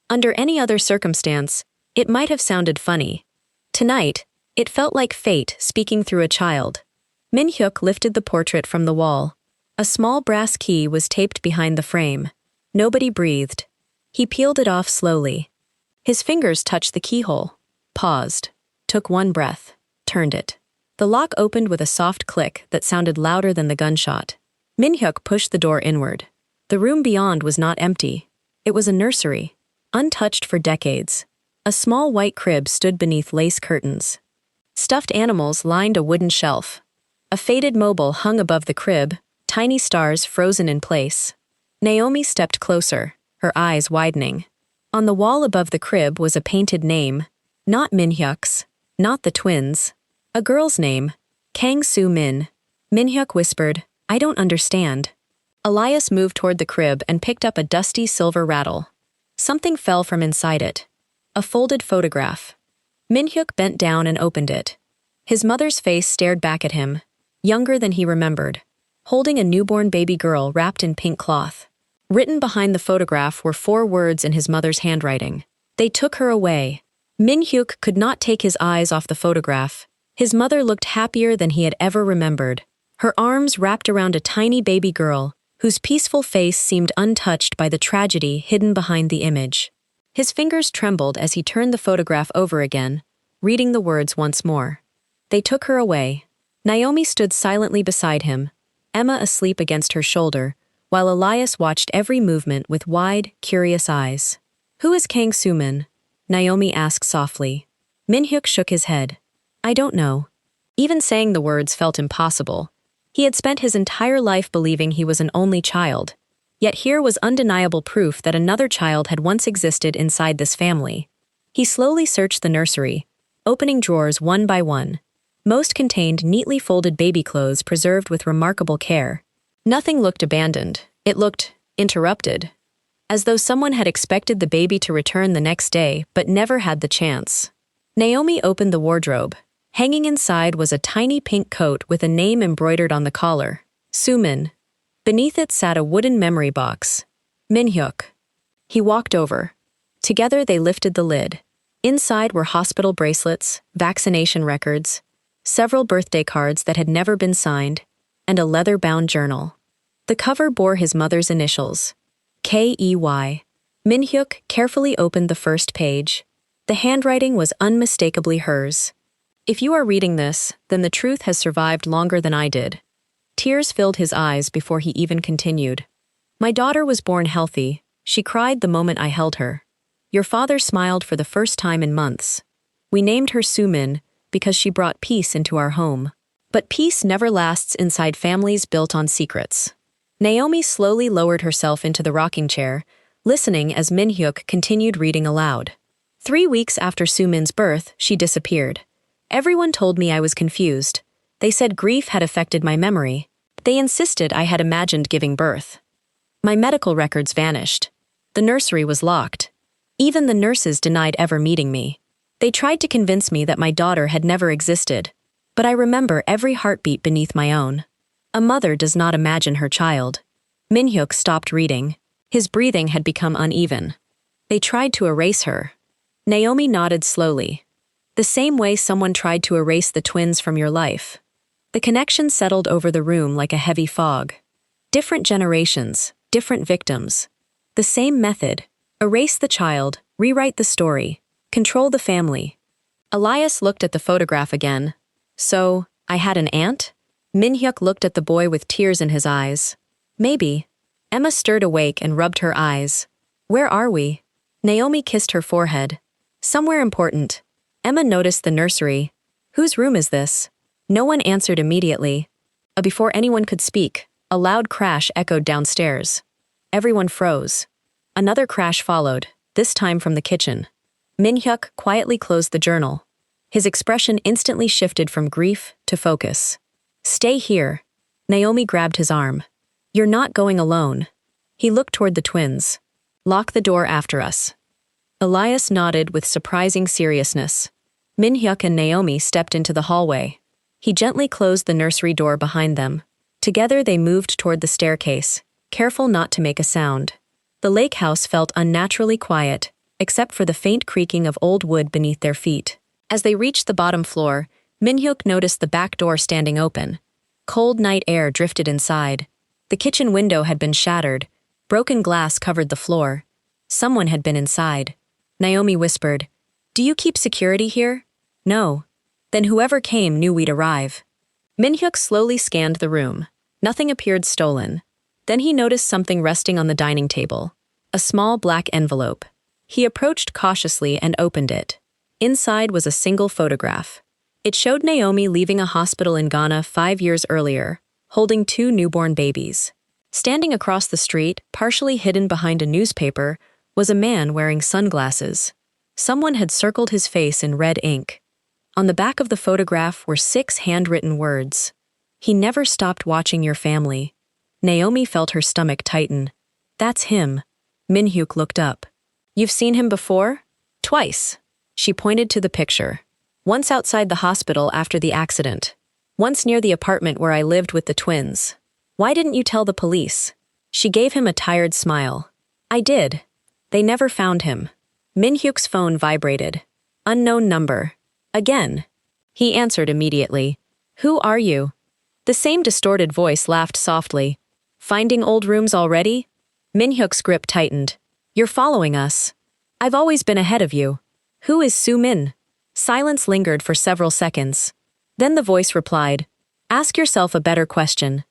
Under any other circumstance, it might have sounded funny. Tonight, it felt like fate speaking through a child." Min-hyuk lifted the portrait from the wall. A small brass key was taped behind the frame. Nobody breathed. He peeled it off slowly. His fingers touched the keyhole, paused, took one breath, turned it. The lock opened with a soft click that sounded louder than the gunshot. Min-hyuk pushed the door inward. The room beyond was not empty. It was a nursery, untouched for decades. A small white crib stood beneath lace curtains. Stuffed animals lined a wooden shelf. A faded mobile hung above the crib, tiny stars frozen in place. Naomi stepped closer, her eyes widening. On the wall above the crib was a painted name, not Min-hyuk's, not the twins'. A girl's name, Kang Min. Min-hyuk whispered, "I don't understand." Elias moved toward the crib and picked up a dusty silver rattle. Something fell from inside it. A folded photograph. Min-hyuk bent down and opened it. His mother's face stared back at him, younger than he remembered, holding a newborn baby girl wrapped in pink cloth. Written behind the photograph were 4 words in his mother's handwriting. "They took her away." Min-hyuk could not take his eyes off the photograph. His mother looked happier than he had ever remembered. Her arms wrapped around a tiny baby girl, whose peaceful face seemed untouched by the tragedy hidden behind the image. His fingers trembled as he turned the photograph over again, reading the words once more. "They took her away." Naomi stood silently beside him, Emma asleep against her shoulder, while Elias watched every movement with wide, curious eyes. "Who is Kang Min?" Naomi asked softly. Min-hyuk shook his head. "I don't know." Even saying the words felt impossible. He had spent his entire life believing he was an only child. Yet here was undeniable proof that another child had once existed inside this family. He slowly searched the nursery, opening drawers one by one. Most contained neatly folded baby clothes preserved with remarkable care. Nothing looked abandoned. It looked interrupted, as though someone had expected the baby to return the next day but never had the chance. Naomi opened the wardrobe. Hanging inside was a tiny pink coat with a name embroidered on the collar, Sumin. Beneath it sat a wooden memory box, Min-hyuk. He walked over. Together they lifted the lid. Inside were hospital bracelets, vaccination records, several birthday cards that had never been signed, and a leather-bound journal. The cover bore his mother's initials, Key. Min-hyuk carefully opened the first page. The handwriting was unmistakably hers. If you are reading this, then the truth has survived longer than I did. Tears filled his eyes before he even continued. My daughter was born healthy. She cried the moment I held her. Your father smiled for the first time in months. We named her Soo-min because she brought peace into our home. But peace never lasts inside families built on secrets. Naomi slowly lowered herself into the rocking chair, listening as Min-hyuk continued reading aloud. 3 weeks after Soo-min's birth, she disappeared. Everyone told me I was confused. They said grief had affected my memory. They insisted I had imagined giving birth. My medical records vanished. The nursery was locked. Even the nurses denied ever meeting me. They tried to convince me that my daughter had never existed. But I remember every heartbeat beneath my own. A mother does not imagine her child. Min-hyuk stopped reading. His breathing had become uneven. They tried to erase her. Naomi nodded slowly. The same way someone tried to erase the twins from your life. The connection settled over the room like a heavy fog. Different generations, different victims. The same method. Erase the child, rewrite the story, control the family. Elias looked at the photograph again. So, I had an aunt? Min-hyuk looked at the boy with tears in his eyes. Maybe. Emma stirred awake and rubbed her eyes. Where are we? Naomi kissed her forehead. Somewhere important. Emma noticed the nursery. Whose room is this? No one answered immediately. Before anyone could speak, a loud crash echoed downstairs. Everyone froze. Another crash followed, this time from the kitchen. Min-hyuk quietly closed the journal. His expression instantly shifted from grief to focus. Stay here. Naomi grabbed his arm. You're not going alone. He looked toward the twins. Lock the door after us. Elias nodded with surprising seriousness. Min-hyuk and Naomi stepped into the hallway. He gently closed the nursery door behind them. Together they moved toward the staircase, careful not to make a sound. The lake house felt unnaturally quiet, except for the faint creaking of old wood beneath their feet. As they reached the bottom floor, Min-hyuk noticed the back door standing open. Cold night air drifted inside. The kitchen window had been shattered. Broken glass covered the floor. Someone had been inside. Naomi whispered, Do you keep security here? No. Then whoever came knew we'd arrive. Min-hyuk slowly scanned the room. Nothing appeared stolen. Then he noticed something resting on the dining table. A small black envelope. He approached cautiously and opened it. Inside was a single photograph. It showed Naomi leaving a hospital in Ghana 5 years earlier, holding 2 newborn babies. Standing across the street, partially hidden behind a newspaper, was a man wearing sunglasses. Someone had circled his face in red ink. On the back of the photograph were 6 handwritten words. He never stopped watching your family. Naomi felt her stomach tighten. That's him. Min-hyuk looked up. You've seen him before? Twice. She pointed to the picture. Once outside the hospital after the accident. Once near the apartment where I lived with the twins. Why didn't you tell the police? She gave him a tired smile. I did. They never found him. Min-hyuk's phone vibrated. Unknown number. Again. He answered immediately. Who are you? The same distorted voice laughed softly. Finding old rooms already? Min-hyuk's grip tightened. You're following us. I've always been ahead of you. Who is Soo-min? Silence lingered for several seconds. Then the voice replied, Ask yourself a better question.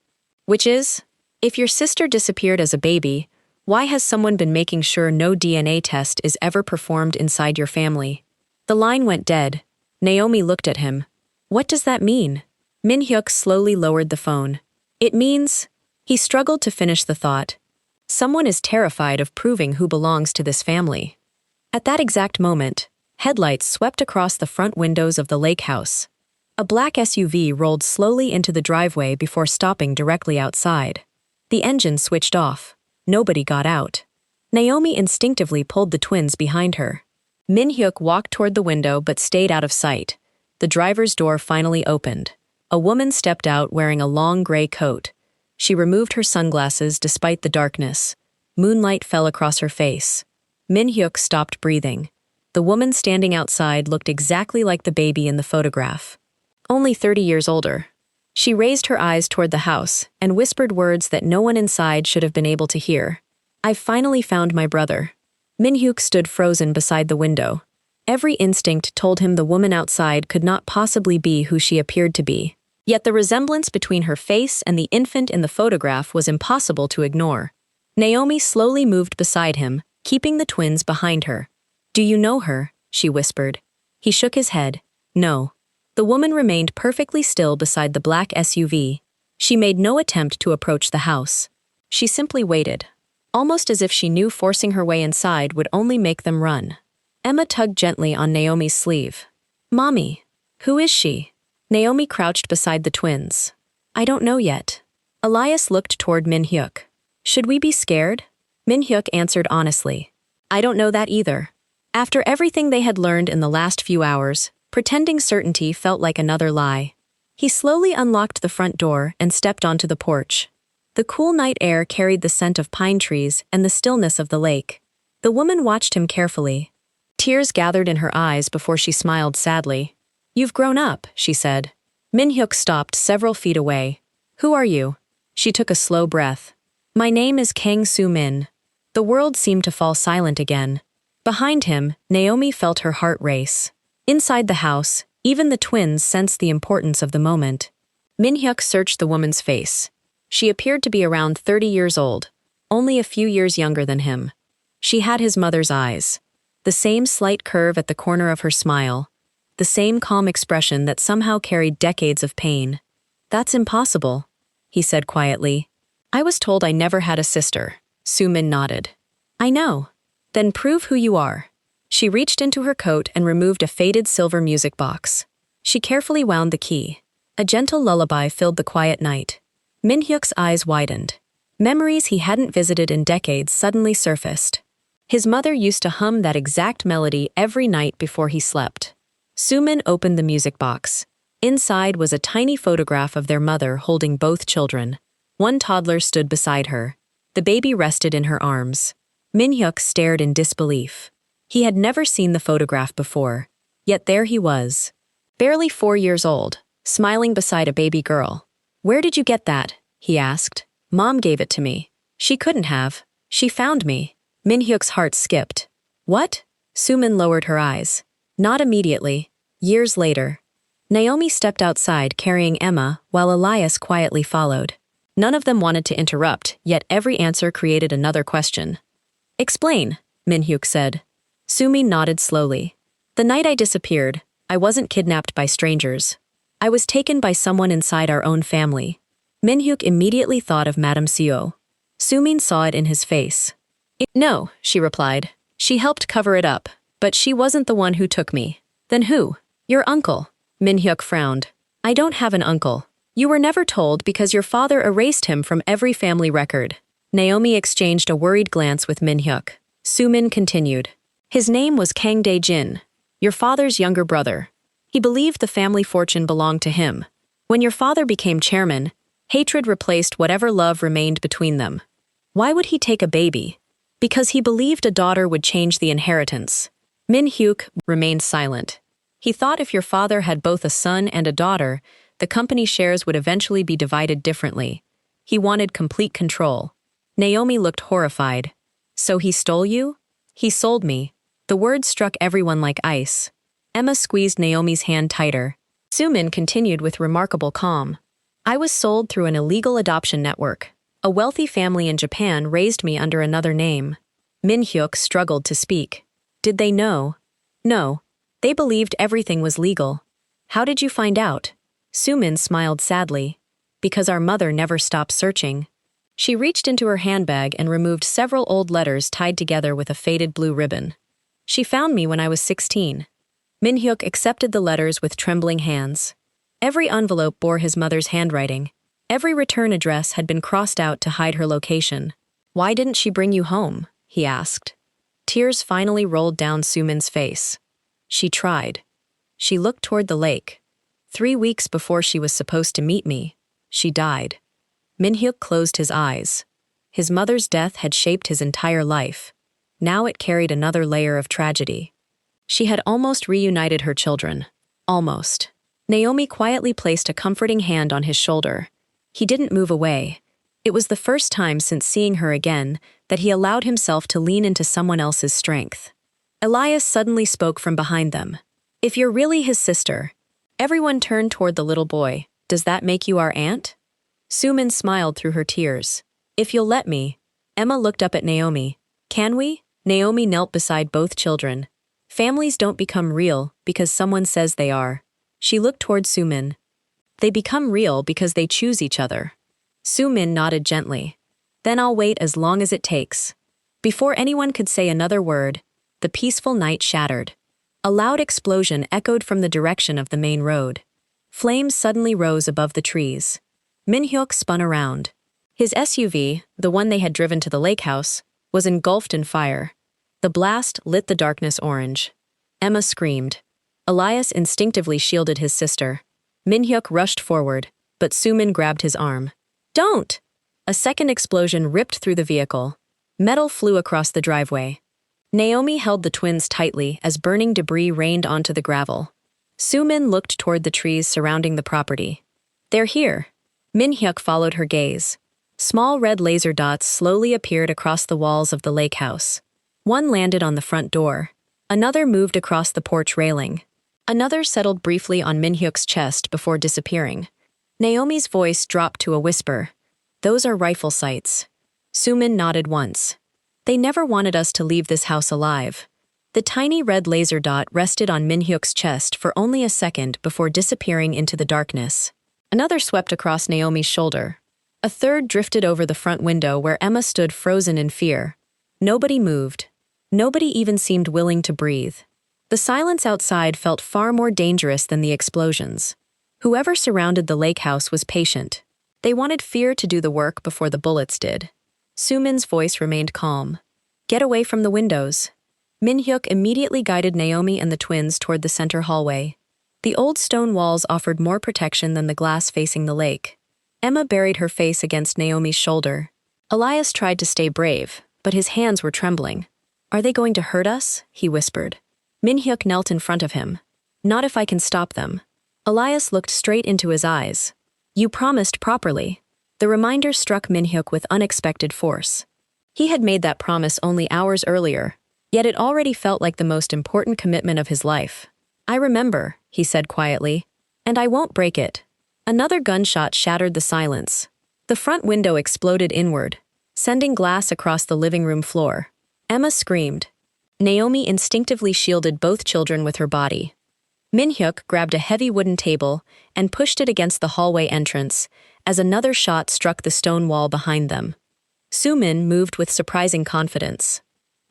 Which is, if your sister disappeared as a baby, why has someone been making sure no DNA test is ever performed inside your family? The line went dead. Naomi looked at him. What does that mean? Min-hyuk slowly lowered the phone. It means... He struggled to finish the thought. Someone is terrified of proving who belongs to this family. At that exact moment, headlights swept across the front windows of the lake house. A black SUV rolled slowly into the driveway before stopping directly outside. The engine switched off. Nobody got out. Naomi instinctively pulled the twins behind her. Min-hyuk walked toward the window but stayed out of sight. The driver's door finally opened. A woman stepped out wearing a long gray coat. She removed her sunglasses despite the darkness. Moonlight fell across her face. Min-hyuk stopped breathing. The woman standing outside looked exactly like the baby in the photograph. Only 30 years older. She raised her eyes toward the house and whispered words that no one inside should have been able to hear. I've finally found my brother. Min-hyuk stood frozen beside the window. Every instinct told him the woman outside could not possibly be who she appeared to be. Yet the resemblance between her face and the infant in the photograph was impossible to ignore. Naomi slowly moved beside him, keeping the twins behind her. "Do you know her?" she whispered. He shook his head. "No." The woman remained perfectly still beside the black SUV. She made no attempt to approach the house. She simply waited, almost as if she knew forcing her way inside would only make them run. Emma tugged gently on Naomi's sleeve. "Mommy, who is she?" Naomi crouched beside the twins. "I don't know yet." Elias looked toward Min-hyuk. "Should we be scared?" Min-hyuk answered honestly. "I don't know that either." After everything they had learned in the last few hours, pretending certainty felt like another lie. He slowly unlocked the front door and stepped onto the porch. The cool night air carried the scent of pine trees and the stillness of the lake. The woman watched him carefully. Tears gathered in her eyes before she smiled sadly. "You've grown up," she said. Min-hyuk stopped several feet away. "Who are you?" She took a slow breath. "My name is Kang Min. The world seemed to fall silent again. Behind him, Naomi felt her heart race. Inside the house, even the twins sensed the importance of the moment. Min-hyuk searched the woman's face. She appeared to be around 30 years old, only a few years younger than him. She had his mother's eyes. The same slight curve at the corner of her smile. The same calm expression that somehow carried decades of pain. "That's impossible," he said quietly. "I was told I never had a sister." Min nodded. "I know. Then prove who you are." She reached into her coat and removed a faded silver music box. She carefully wound the key. A gentle lullaby filled the quiet night. Min-hyuk's eyes widened. Memories he hadn't visited in decades suddenly surfaced. His mother used to hum that exact melody every night before he slept. Min opened the music box. Inside was a tiny photograph of their mother holding both children. One toddler stood beside her. The baby rested in her arms. Min-hyuk stared in disbelief. He had never seen the photograph before. Yet there he was. Barely 4 years old, smiling beside a baby girl. "Where did you get that?" he asked. "Mom gave it to me." "She couldn't have. She found me." Min-hyuk's heart skipped. "What?" Min lowered her eyes. "Not immediately. Years later." Naomi stepped outside carrying Emma, while Elias quietly followed. None of them wanted to interrupt, yet every answer created another question. "Explain," Min-hyuk said. Min nodded slowly. "The night I disappeared, I wasn't kidnapped by strangers. I was taken by someone inside our own family." Min-hyuk immediately thought of Madame Seo. Min saw it in his face. "No," she replied. "She helped cover it up, but she wasn't the one who took me." "Then who?" "Your uncle." Min-hyuk frowned. "I don't have an uncle. You were never told because your father erased him from every family record." Naomi exchanged a worried glance with Min-hyuk. Min continued. "His name was Kang Dae-jin, your father's younger brother. He believed the family fortune belonged to him. When your father became chairman, hatred replaced whatever love remained between them. Why would he take a baby? Because he believed a daughter would change the inheritance." Min-hyuk remained silent. He thought if your father had both a son and a daughter, the company shares would eventually be divided differently. He wanted complete control. Naomi looked horrified. "So he stole you?" "He sold me." The words struck everyone like ice. Emma squeezed Naomi's hand tighter. Min continued with remarkable calm. "I was sold through an illegal adoption network. A wealthy family in Japan raised me under another name." Min-hyuk struggled to speak. "Did they know?" "No. They believed everything was legal." "How did you find out?" Min smiled sadly. "Because our mother never stopped searching." She reached into her handbag and removed several old letters tied together with a faded blue ribbon. "She found me when I was 16. Min-hyuk accepted the letters with trembling hands. Every envelope bore his mother's handwriting. Every return address had been crossed out to hide her location. "Why didn't she bring you home?" he asked. Tears finally rolled down Min's face. "She tried. She looked toward the lake. 3 weeks before she was supposed to meet me, she died." Min-hyuk closed his eyes. His mother's death had shaped his entire life. Now it carried another layer of tragedy. She had almost reunited her children. Almost. Naomi quietly placed a comforting hand on his shoulder. He didn't move away. It was the first time since seeing her again that he allowed himself to lean into someone else's strength. Elias suddenly spoke from behind them. "If you're really his sister." Everyone turned toward the little boy. "Does that make you our aunt?" Sumin smiled through her tears. "If you'll let me." Emma looked up at Naomi. "Can we?" Naomi knelt beside both children. "Families don't become real because someone says they are." She looked toward Sumin. "They become real because they choose each other." Sumin nodded gently. "Then I'll wait as long as it takes." Before anyone could say another word, the peaceful night shattered. A loud explosion echoed from the direction of the main road. Flames suddenly rose above the trees. Min-hyuk spun around. His SUV, the one they had driven to the lake house, was engulfed in fire. The blast lit the darkness orange. Emma screamed. Elias instinctively shielded his sister. Min-hyuk rushed forward, but Sumin grabbed his arm. "Don't!" A second explosion ripped through the vehicle. Metal flew across the driveway. Naomi held the twins tightly as burning debris rained onto the gravel. Sumin looked toward the trees surrounding the property. "They're here." Min-hyuk followed her gaze. Small red laser dots slowly appeared across the walls of the lake house. One landed on the front door. Another moved across the porch railing. Another settled briefly on Min-hyuk's chest before disappearing. Naomi's voice dropped to a whisper. "Those are rifle sights." Sumin nodded once. "They never wanted us to leave this house alive." The tiny red laser dot rested on Min-hyuk's chest for only a second before disappearing into the darkness. Another swept across Naomi's shoulder. A third drifted over the front window where Emma stood frozen in fear. Nobody moved. Nobody even seemed willing to breathe. The silence outside felt far more dangerous than the explosions. Whoever surrounded the lake house was patient. They wanted fear to do the work before the bullets did. Sumin's voice remained calm. "Get away from the windows." Min-hyuk immediately guided Naomi and the twins toward the center hallway. The old stone walls offered more protection than the glass facing the lake. Emma buried her face against Naomi's shoulder. Elias tried to stay brave, but his hands were trembling. "Are they going to hurt us?" he whispered. Min-hyuk knelt in front of him. "Not if I can stop them." Elias looked straight into his eyes. "You promised properly." The reminder struck Min-hyuk with unexpected force. He had made that promise only hours earlier, yet it already felt like the most important commitment of his life. "I remember," he said quietly, "and I won't break it." Another gunshot shattered the silence. The front window exploded inward, sending glass across the living room floor. Emma screamed. Naomi instinctively shielded both children with her body. Min-hyuk grabbed a heavy wooden table and pushed it against the hallway entrance as another shot struck the stone wall behind them. Sumin moved with surprising confidence.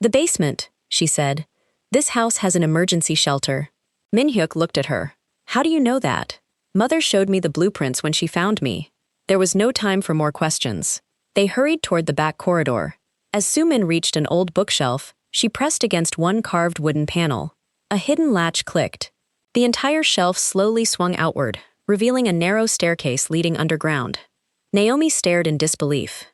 "The basement," she said. "This house has an emergency shelter." Min-hyuk looked at her. "How do you know that?" "Mother showed me the blueprints when she found me." There was no time for more questions. They hurried toward the back corridor. As Sumin reached an old bookshelf, she pressed against one carved wooden panel. A hidden latch clicked. The entire shelf slowly swung outward, revealing a narrow staircase leading underground. Naomi stared in disbelief.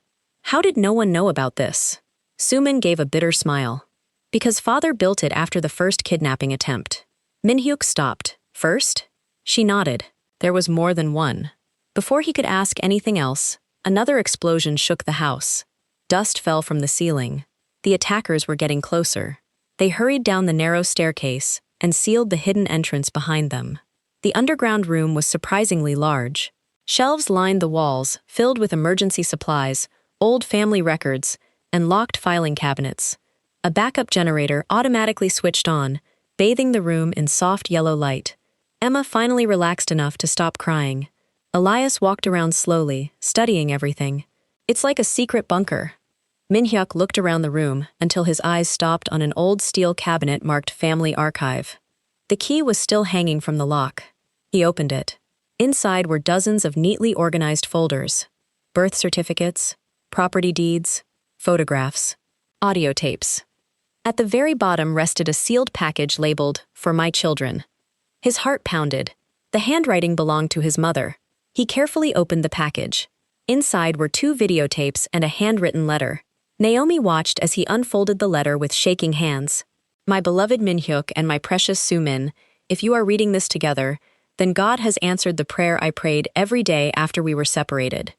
How did no one know about this? Sumin gave a bitter smile. Because father built it after the first kidnapping attempt. Min-hyuk stopped. "First?" She nodded. There was more than one. Before he could ask anything else, another explosion shook the house. Dust fell from the ceiling. The attackers were getting closer. They hurried down the narrow staircase and sealed the hidden entrance behind them. The underground room was surprisingly large. Shelves lined the walls, filled with emergency supplies, old family records, and locked filing cabinets. A backup generator automatically switched on, bathing the room in soft yellow light. Emma finally relaxed enough to stop crying. Elias walked around slowly, studying everything. "It's like a secret bunker." Min-hyuk looked around the room until his eyes stopped on an old steel cabinet marked Family Archive. The key was still hanging from the lock. He opened it. Inside were dozens of neatly organized folders. Birth certificates, property deeds, photographs, audio tapes. At the very bottom rested a sealed package labeled, "For my children." His heart pounded. The handwriting belonged to his mother. He carefully opened the package. Inside were 2 videotapes and a handwritten letter. Naomi watched as he unfolded the letter with shaking hands. "My beloved Min-hyuk and my precious Sumin, if you are reading this together, then God has answered the prayer I prayed every day after we were separated.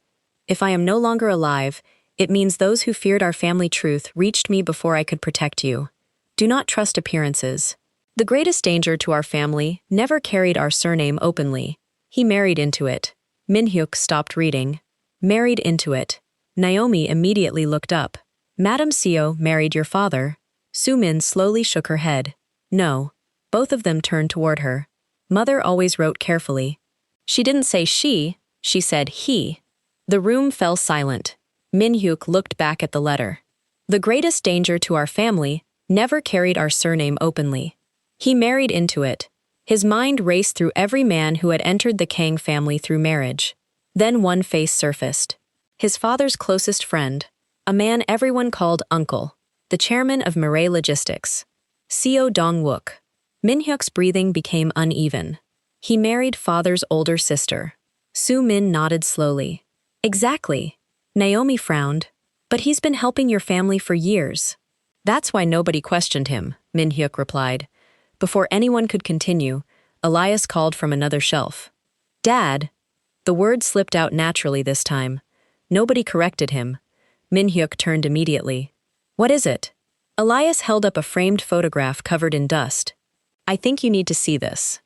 If I am no longer alive, it means those who feared our family truth reached me before I could protect you. Do not trust appearances. The greatest danger to our family never carried our surname openly. He married into it. Min-hyuk stopped reading. Married into it. Naomi immediately looked up. Madam Seo married your father. Soo-min slowly shook her head. No. Both of them turned toward her. Mother always wrote carefully. She didn't say she said he. The room fell silent. Min-hyuk looked back at the letter. The greatest danger to our family never carried our surname openly. He married into it. His mind raced through every man who had entered the Kang family through marriage. Then one face surfaced. His father's closest friend, a man everyone called Uncle, the chairman of Mirai Logistics. Seo Dong-wook. Min-hyuk's breathing became uneven. He married father's older sister. Soo-min nodded slowly. Exactly. Naomi frowned. But he's been helping your family for years. That's why nobody questioned him, Min-hyuk replied. Before anyone could continue, Elias called from another shelf. Dad! The word slipped out naturally this time. Nobody corrected him. Min-hyuk turned immediately. What is it? Elias held up a framed photograph covered in dust. I think you need to see this.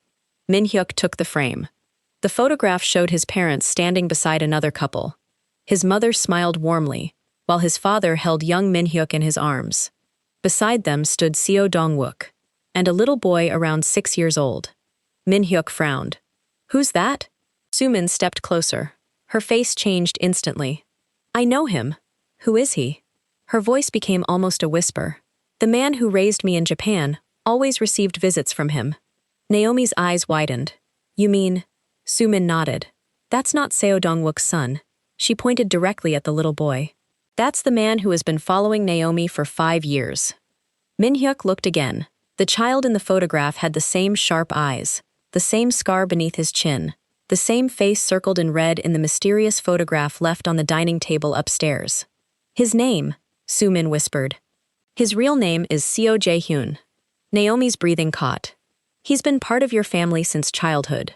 Min-hyuk took the frame. The photograph showed his parents standing beside another couple. His mother smiled warmly, while his father held young Min-hyuk in his arms. Beside them stood Seo Dong-wook, and a little boy around 6 years old. Min-hyuk frowned. Who's that? Soo-min stepped closer. Her face changed instantly. I know him. Who is he? Her voice became almost a whisper. The man who raised me in Japan always received visits from him. Naomi's eyes widened. You mean? Soo-min nodded. That's not Seo Dong-wook's son. She pointed directly at the little boy. That's the man who has been following Naomi for 5 years. Min-hyuk looked again. The child in the photograph had the same sharp eyes, the same scar beneath his chin, the same face circled in red in the mysterious photograph left on the dining table upstairs. His name, Soo-min whispered. His real name is Seo Jae-hyun. Naomi's breathing caught. He's been part of your family since childhood.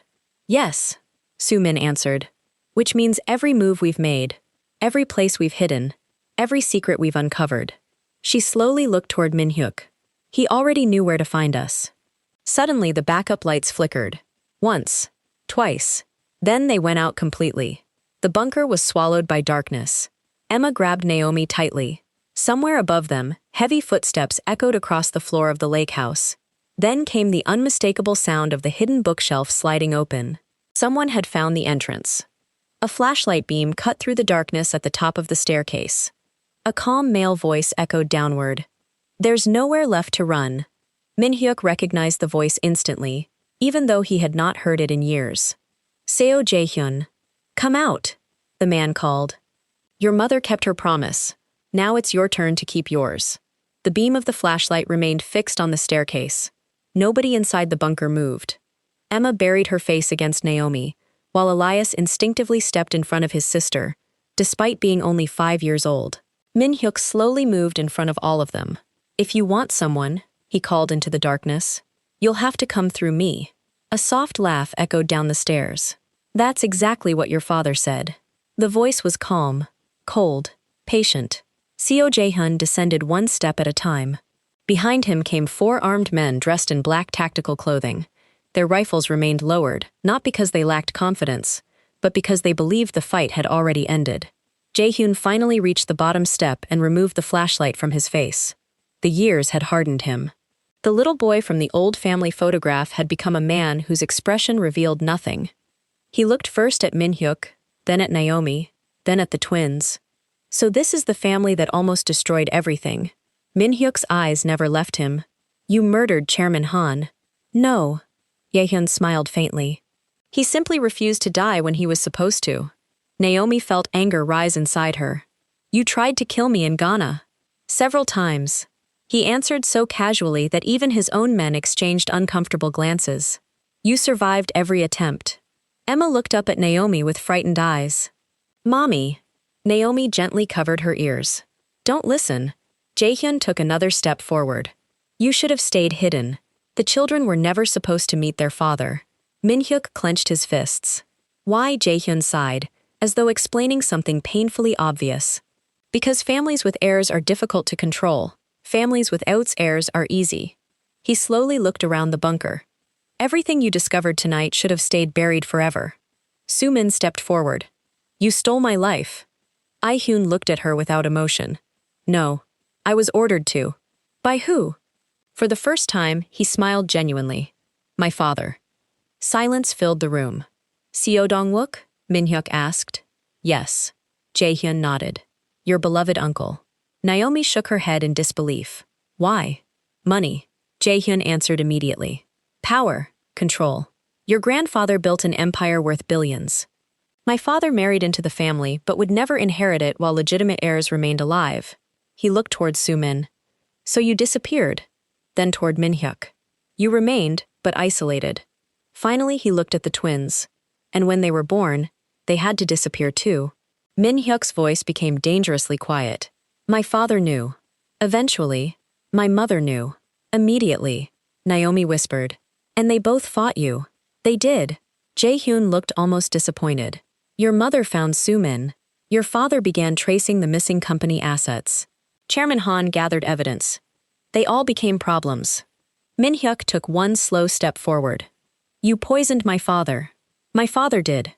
Yes, Soo-min answered. Which means every move we've made, every place we've hidden, every secret we've uncovered. She slowly looked toward Min-hyuk. He already knew where to find us. Suddenly the backup lights flickered. Once, twice. Then they went out completely. The bunker was swallowed by darkness. Emma grabbed Naomi tightly. Somewhere above them, heavy footsteps echoed across the floor of the lake house. Then came the unmistakable sound of the hidden bookshelf sliding open. Someone had found the entrance. A flashlight beam cut through the darkness at the top of the staircase. A calm male voice echoed downward. There's nowhere left to run. Min-hyuk recognized the voice instantly, even though he had not heard it in years. Seo Jae-hyun. Come out, the man called. Your mother kept her promise. Now it's your turn to keep yours. The beam of the flashlight remained fixed on the staircase. Nobody inside the bunker moved. Emma buried her face against Naomi, while Elias instinctively stepped in front of his sister, despite being only 5 years old. Min-hyuk slowly moved in front of all of them. If you want someone, he called into the darkness, you'll have to come through me. A soft laugh echoed down the stairs. That's exactly what your father said. The voice was calm, cold, patient. Seo Jae-hyun descended 1 step at a time. Behind him came 4 armed men dressed in black tactical clothing. Their rifles remained lowered, not because they lacked confidence, but because they believed the fight had already ended. Jae-hyun finally reached the bottom step and removed the flashlight from his face. The years had hardened him. The little boy from the old family photograph had become a man whose expression revealed nothing. He looked first at Min-hyuk, then at Naomi, then at the twins. So this is the family that almost destroyed everything. Min-hyuk's eyes never left him. You murdered Chairman Han. No. Jae-hyun smiled faintly. He simply refused to die when he was supposed to. Naomi felt anger rise inside her. You tried to kill me in Ghana. Several times. He answered so casually that even his own men exchanged uncomfortable glances. You survived every attempt. Emma looked up at Naomi with frightened eyes. Mommy. Naomi gently covered her ears. Don't listen. Jae-hyun took another step forward. You should have stayed hidden. The children were never supposed to meet their father. Min-hyuk clenched his fists. Why? Jae-hyun sighed. as though explaining something painfully obvious. Because families with heirs are difficult to control, families without heirs are easy. He slowly looked around the bunker. Everything you discovered tonight should have stayed buried forever. Soo-min stepped forward. You stole my life. I-hyun looked at her without emotion. No. I was ordered to. By who? For the first time, he smiled genuinely. My father. Silence filled the room. Seo Dong-wook? Min-hyuk asked. Yes. Jae-hyun nodded. Your beloved uncle. Naomi shook her head in disbelief. Why? Money. Jae-hyun answered immediately. Power. Control. Your grandfather built an empire worth billions. My father married into the family but would never inherit it while legitimate heirs remained alive. He looked toward Soo-min. So you disappeared. Then toward Min-hyuk. You remained, but isolated. Finally he looked at the twins. And when they were born, they had to disappear too. Min-hyuk's voice became dangerously quiet. My father knew. Eventually, my mother knew. Immediately, Naomi whispered. And they both fought you. They did. Jae-hyun looked almost disappointed. Your mother found Soo-min. Your father began tracing the missing company assets. Chairman Han gathered evidence. They all became problems. Min-hyuk took one slow step forward. You poisoned my father. My father did.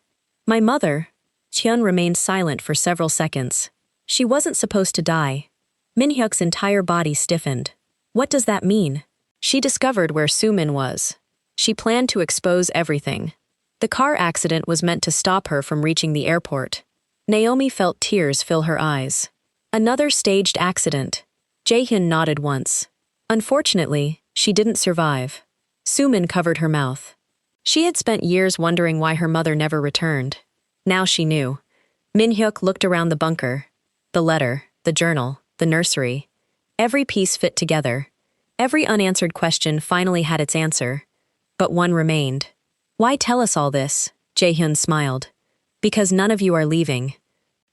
My mother. Cheon remained silent for several seconds. She wasn't supposed to die. Min-hyuk's entire body stiffened. What does that mean? She discovered where Soo-min was. She planned to expose everything. The car accident was meant to stop her from reaching the airport. Naomi felt tears fill her eyes. Another staged accident. Jae-hyun nodded once. Unfortunately, she didn't survive. Soo-min covered her mouth. She had spent years wondering why her mother never returned. Now she knew. Min-hyuk looked around the bunker. The letter, the journal, the nursery. Every piece fit together. Every unanswered question finally had its answer. But one remained. Why tell us all this? Jae-hyun smiled. Because none of you are leaving.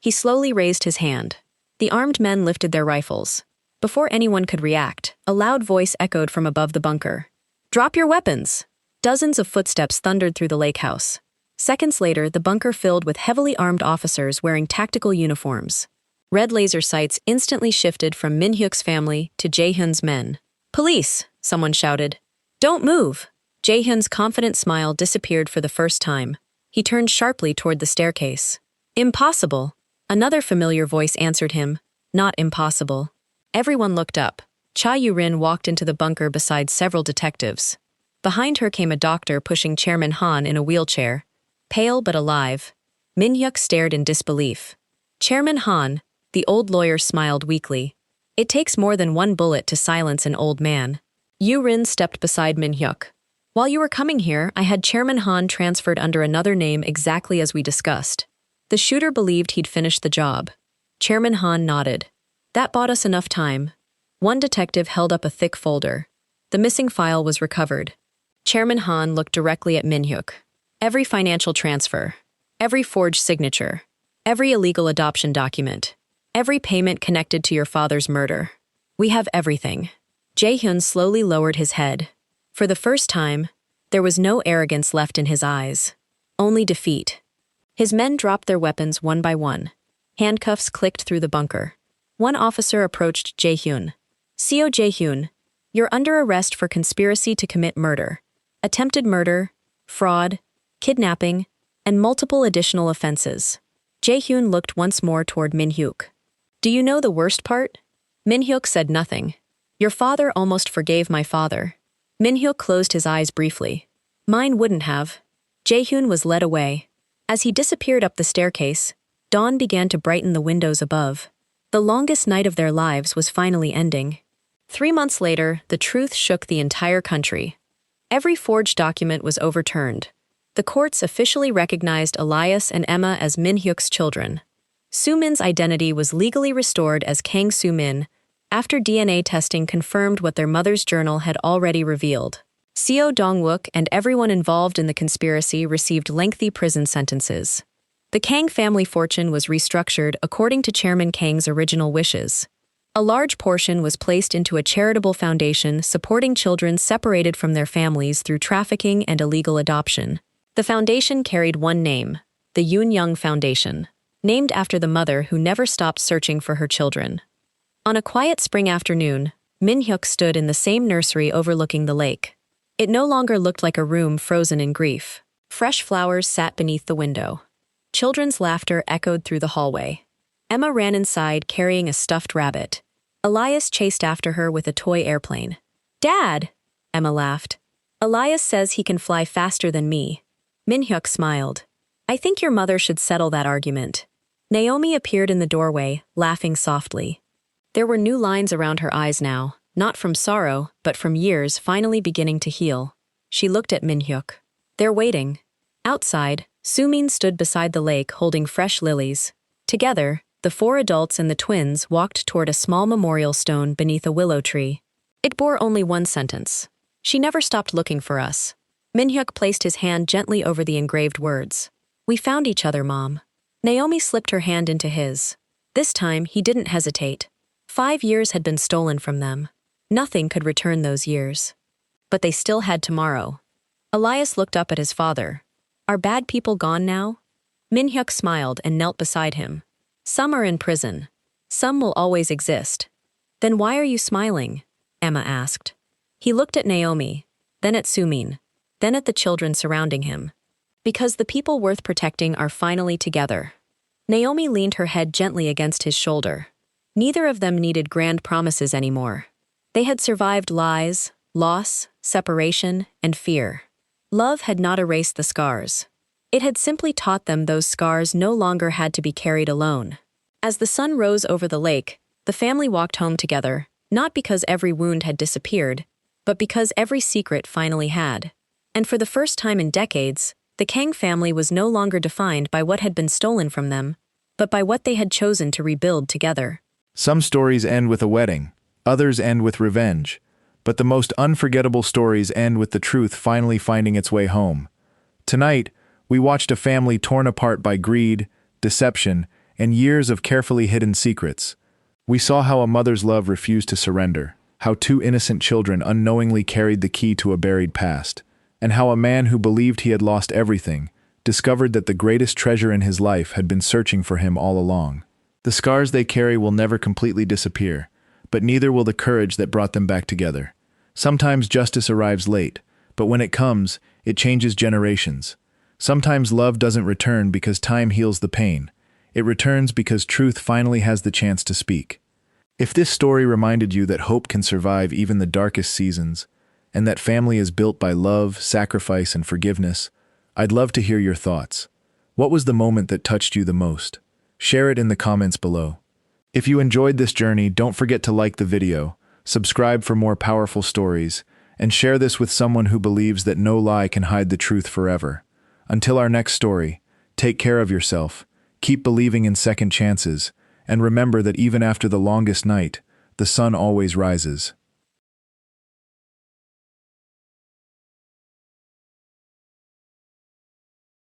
He slowly raised his hand. The armed men lifted their rifles. Before anyone could react, a loud voice echoed from above the bunker. Drop your weapons! Dozens of footsteps thundered through the lake house. Seconds later, the bunker filled with heavily armed officers wearing tactical uniforms. Red laser sights instantly shifted from Min-hyuk's family to Jae-hyun's men. Police! Someone shouted. Don't move! Jae-hyun's confident smile disappeared for the first time. He turned sharply toward the staircase. Impossible! Another familiar voice answered him. Not impossible. Everyone looked up. Cha Yu-rin walked into the bunker beside several detectives. Behind her came a doctor pushing Chairman Han in a wheelchair. Pale but alive. Min-hyuk stared in disbelief. Chairman Han, the old lawyer smiled weakly. It takes more than one bullet to silence an old man. Yu-rin stepped beside Min-hyuk. While you were coming here, I had Chairman Han transferred under another name exactly as we discussed. The shooter believed he'd finished the job. Chairman Han nodded. That bought us enough time. One detective held up a thick folder. The missing file was recovered. Chairman Han looked directly at Min-hyuk. Every financial transfer. Every forged signature. Every illegal adoption document. Every payment connected to your father's murder. We have everything. Jae-hyun slowly lowered his head. For the first time, there was no arrogance left in his eyes. Only defeat. His men dropped their weapons one by one. Handcuffs clicked through the bunker. One officer approached Jae-hyun. Seo Jae-hyun, you're under arrest for conspiracy to commit murder, attempted murder, fraud, kidnapping, and multiple additional offenses. Jae-hyun looked once more toward Min-hyuk. Do you know the worst part? Min-hyuk said nothing. Your father almost forgave my father. Min-hyuk closed his eyes briefly. Mine wouldn't have. Jae-hyun was led away. As he disappeared up the staircase, dawn began to brighten the windows above. The longest night of their lives was finally ending. 3 months later, the truth shook the entire country. Every forged document was overturned. The courts officially recognized Elias and Emma as Min-hyuk's children. Soo-min's identity was legally restored as Kang Soo-min, after DNA testing confirmed what their mother's journal had already revealed. Seo Dong-wook and everyone involved in the conspiracy received lengthy prison sentences. The Kang family fortune was restructured according to Chairman Kang's original wishes. A large portion was placed into a charitable foundation supporting children separated from their families through trafficking and illegal adoption. The foundation carried one name, the Yoon Foundation, named after the mother who never stopped searching for her children. On a quiet spring afternoon, Min-hyuk stood in the same nursery overlooking the lake. It no longer looked like a room frozen in grief. Fresh flowers sat beneath the window. Children's laughter echoed through the hallway. Emma ran inside carrying a stuffed rabbit. Elias chased after her with a toy airplane. "Dad!" Emma laughed. "Elias says he can fly faster than me." Min-hyuk smiled. "I think your mother should settle that argument." Naomi appeared in the doorway, laughing softly. There were new lines around her eyes now, not from sorrow, but from years finally beginning to heal. She looked at Min-hyuk. "They're waiting." Outside, Sumin stood beside the lake holding fresh lilies. Together, the four adults and the twins walked toward a small memorial stone beneath a willow tree. It bore only one sentence. "She never stopped looking for us." Min-hyuk placed his hand gently over the engraved words. "We found each other, Mom." Naomi slipped her hand into his. This time, he didn't hesitate. 5 years had been stolen from them. Nothing could return those years. But they still had tomorrow. Elias looked up at his father. "Are bad people gone now?" Min-hyuk smiled and knelt beside him. "Some are in prison. Some will always exist." "Then why are you smiling?" Emma asked. He looked at Naomi, then at Sumin, then at the children surrounding him. "Because the people worth protecting are finally together." Naomi leaned her head gently against his shoulder. Neither of them needed grand promises anymore. They had survived lies, loss, separation, and fear. Love had not erased the scars. It had simply taught them those scars no longer had to be carried alone. As the sun rose over the lake, the family walked home together, not because every wound had disappeared, but because every secret finally had. And for the first time in decades, the Kang family was no longer defined by what had been stolen from them, but by what they had chosen to rebuild together. Some stories end with a wedding, others end with revenge, but the most unforgettable stories end with the truth finally finding its way home. Tonight, we watched a family torn apart by greed, deception, and years of carefully hidden secrets. We saw how a mother's love refused to surrender, how 2 innocent children unknowingly carried the key to a buried past, and how a man who believed he had lost everything discovered that the greatest treasure in his life had been searching for him all along. The scars they carry will never completely disappear, but neither will the courage that brought them back together. Sometimes justice arrives late, but when it comes, it changes generations. Sometimes love doesn't return because time heals the pain. It returns because truth finally has the chance to speak. If this story reminded you that hope can survive even the darkest seasons, and that family is built by love, sacrifice, and forgiveness, I'd love to hear your thoughts. What was the moment that touched you the most? Share it in the comments below. If you enjoyed this journey, don't forget to like the video, subscribe for more powerful stories, and share this with someone who believes that no lie can hide the truth forever. Until our next story, take care of yourself, keep believing in second chances, and remember that even after the longest night, the sun always rises.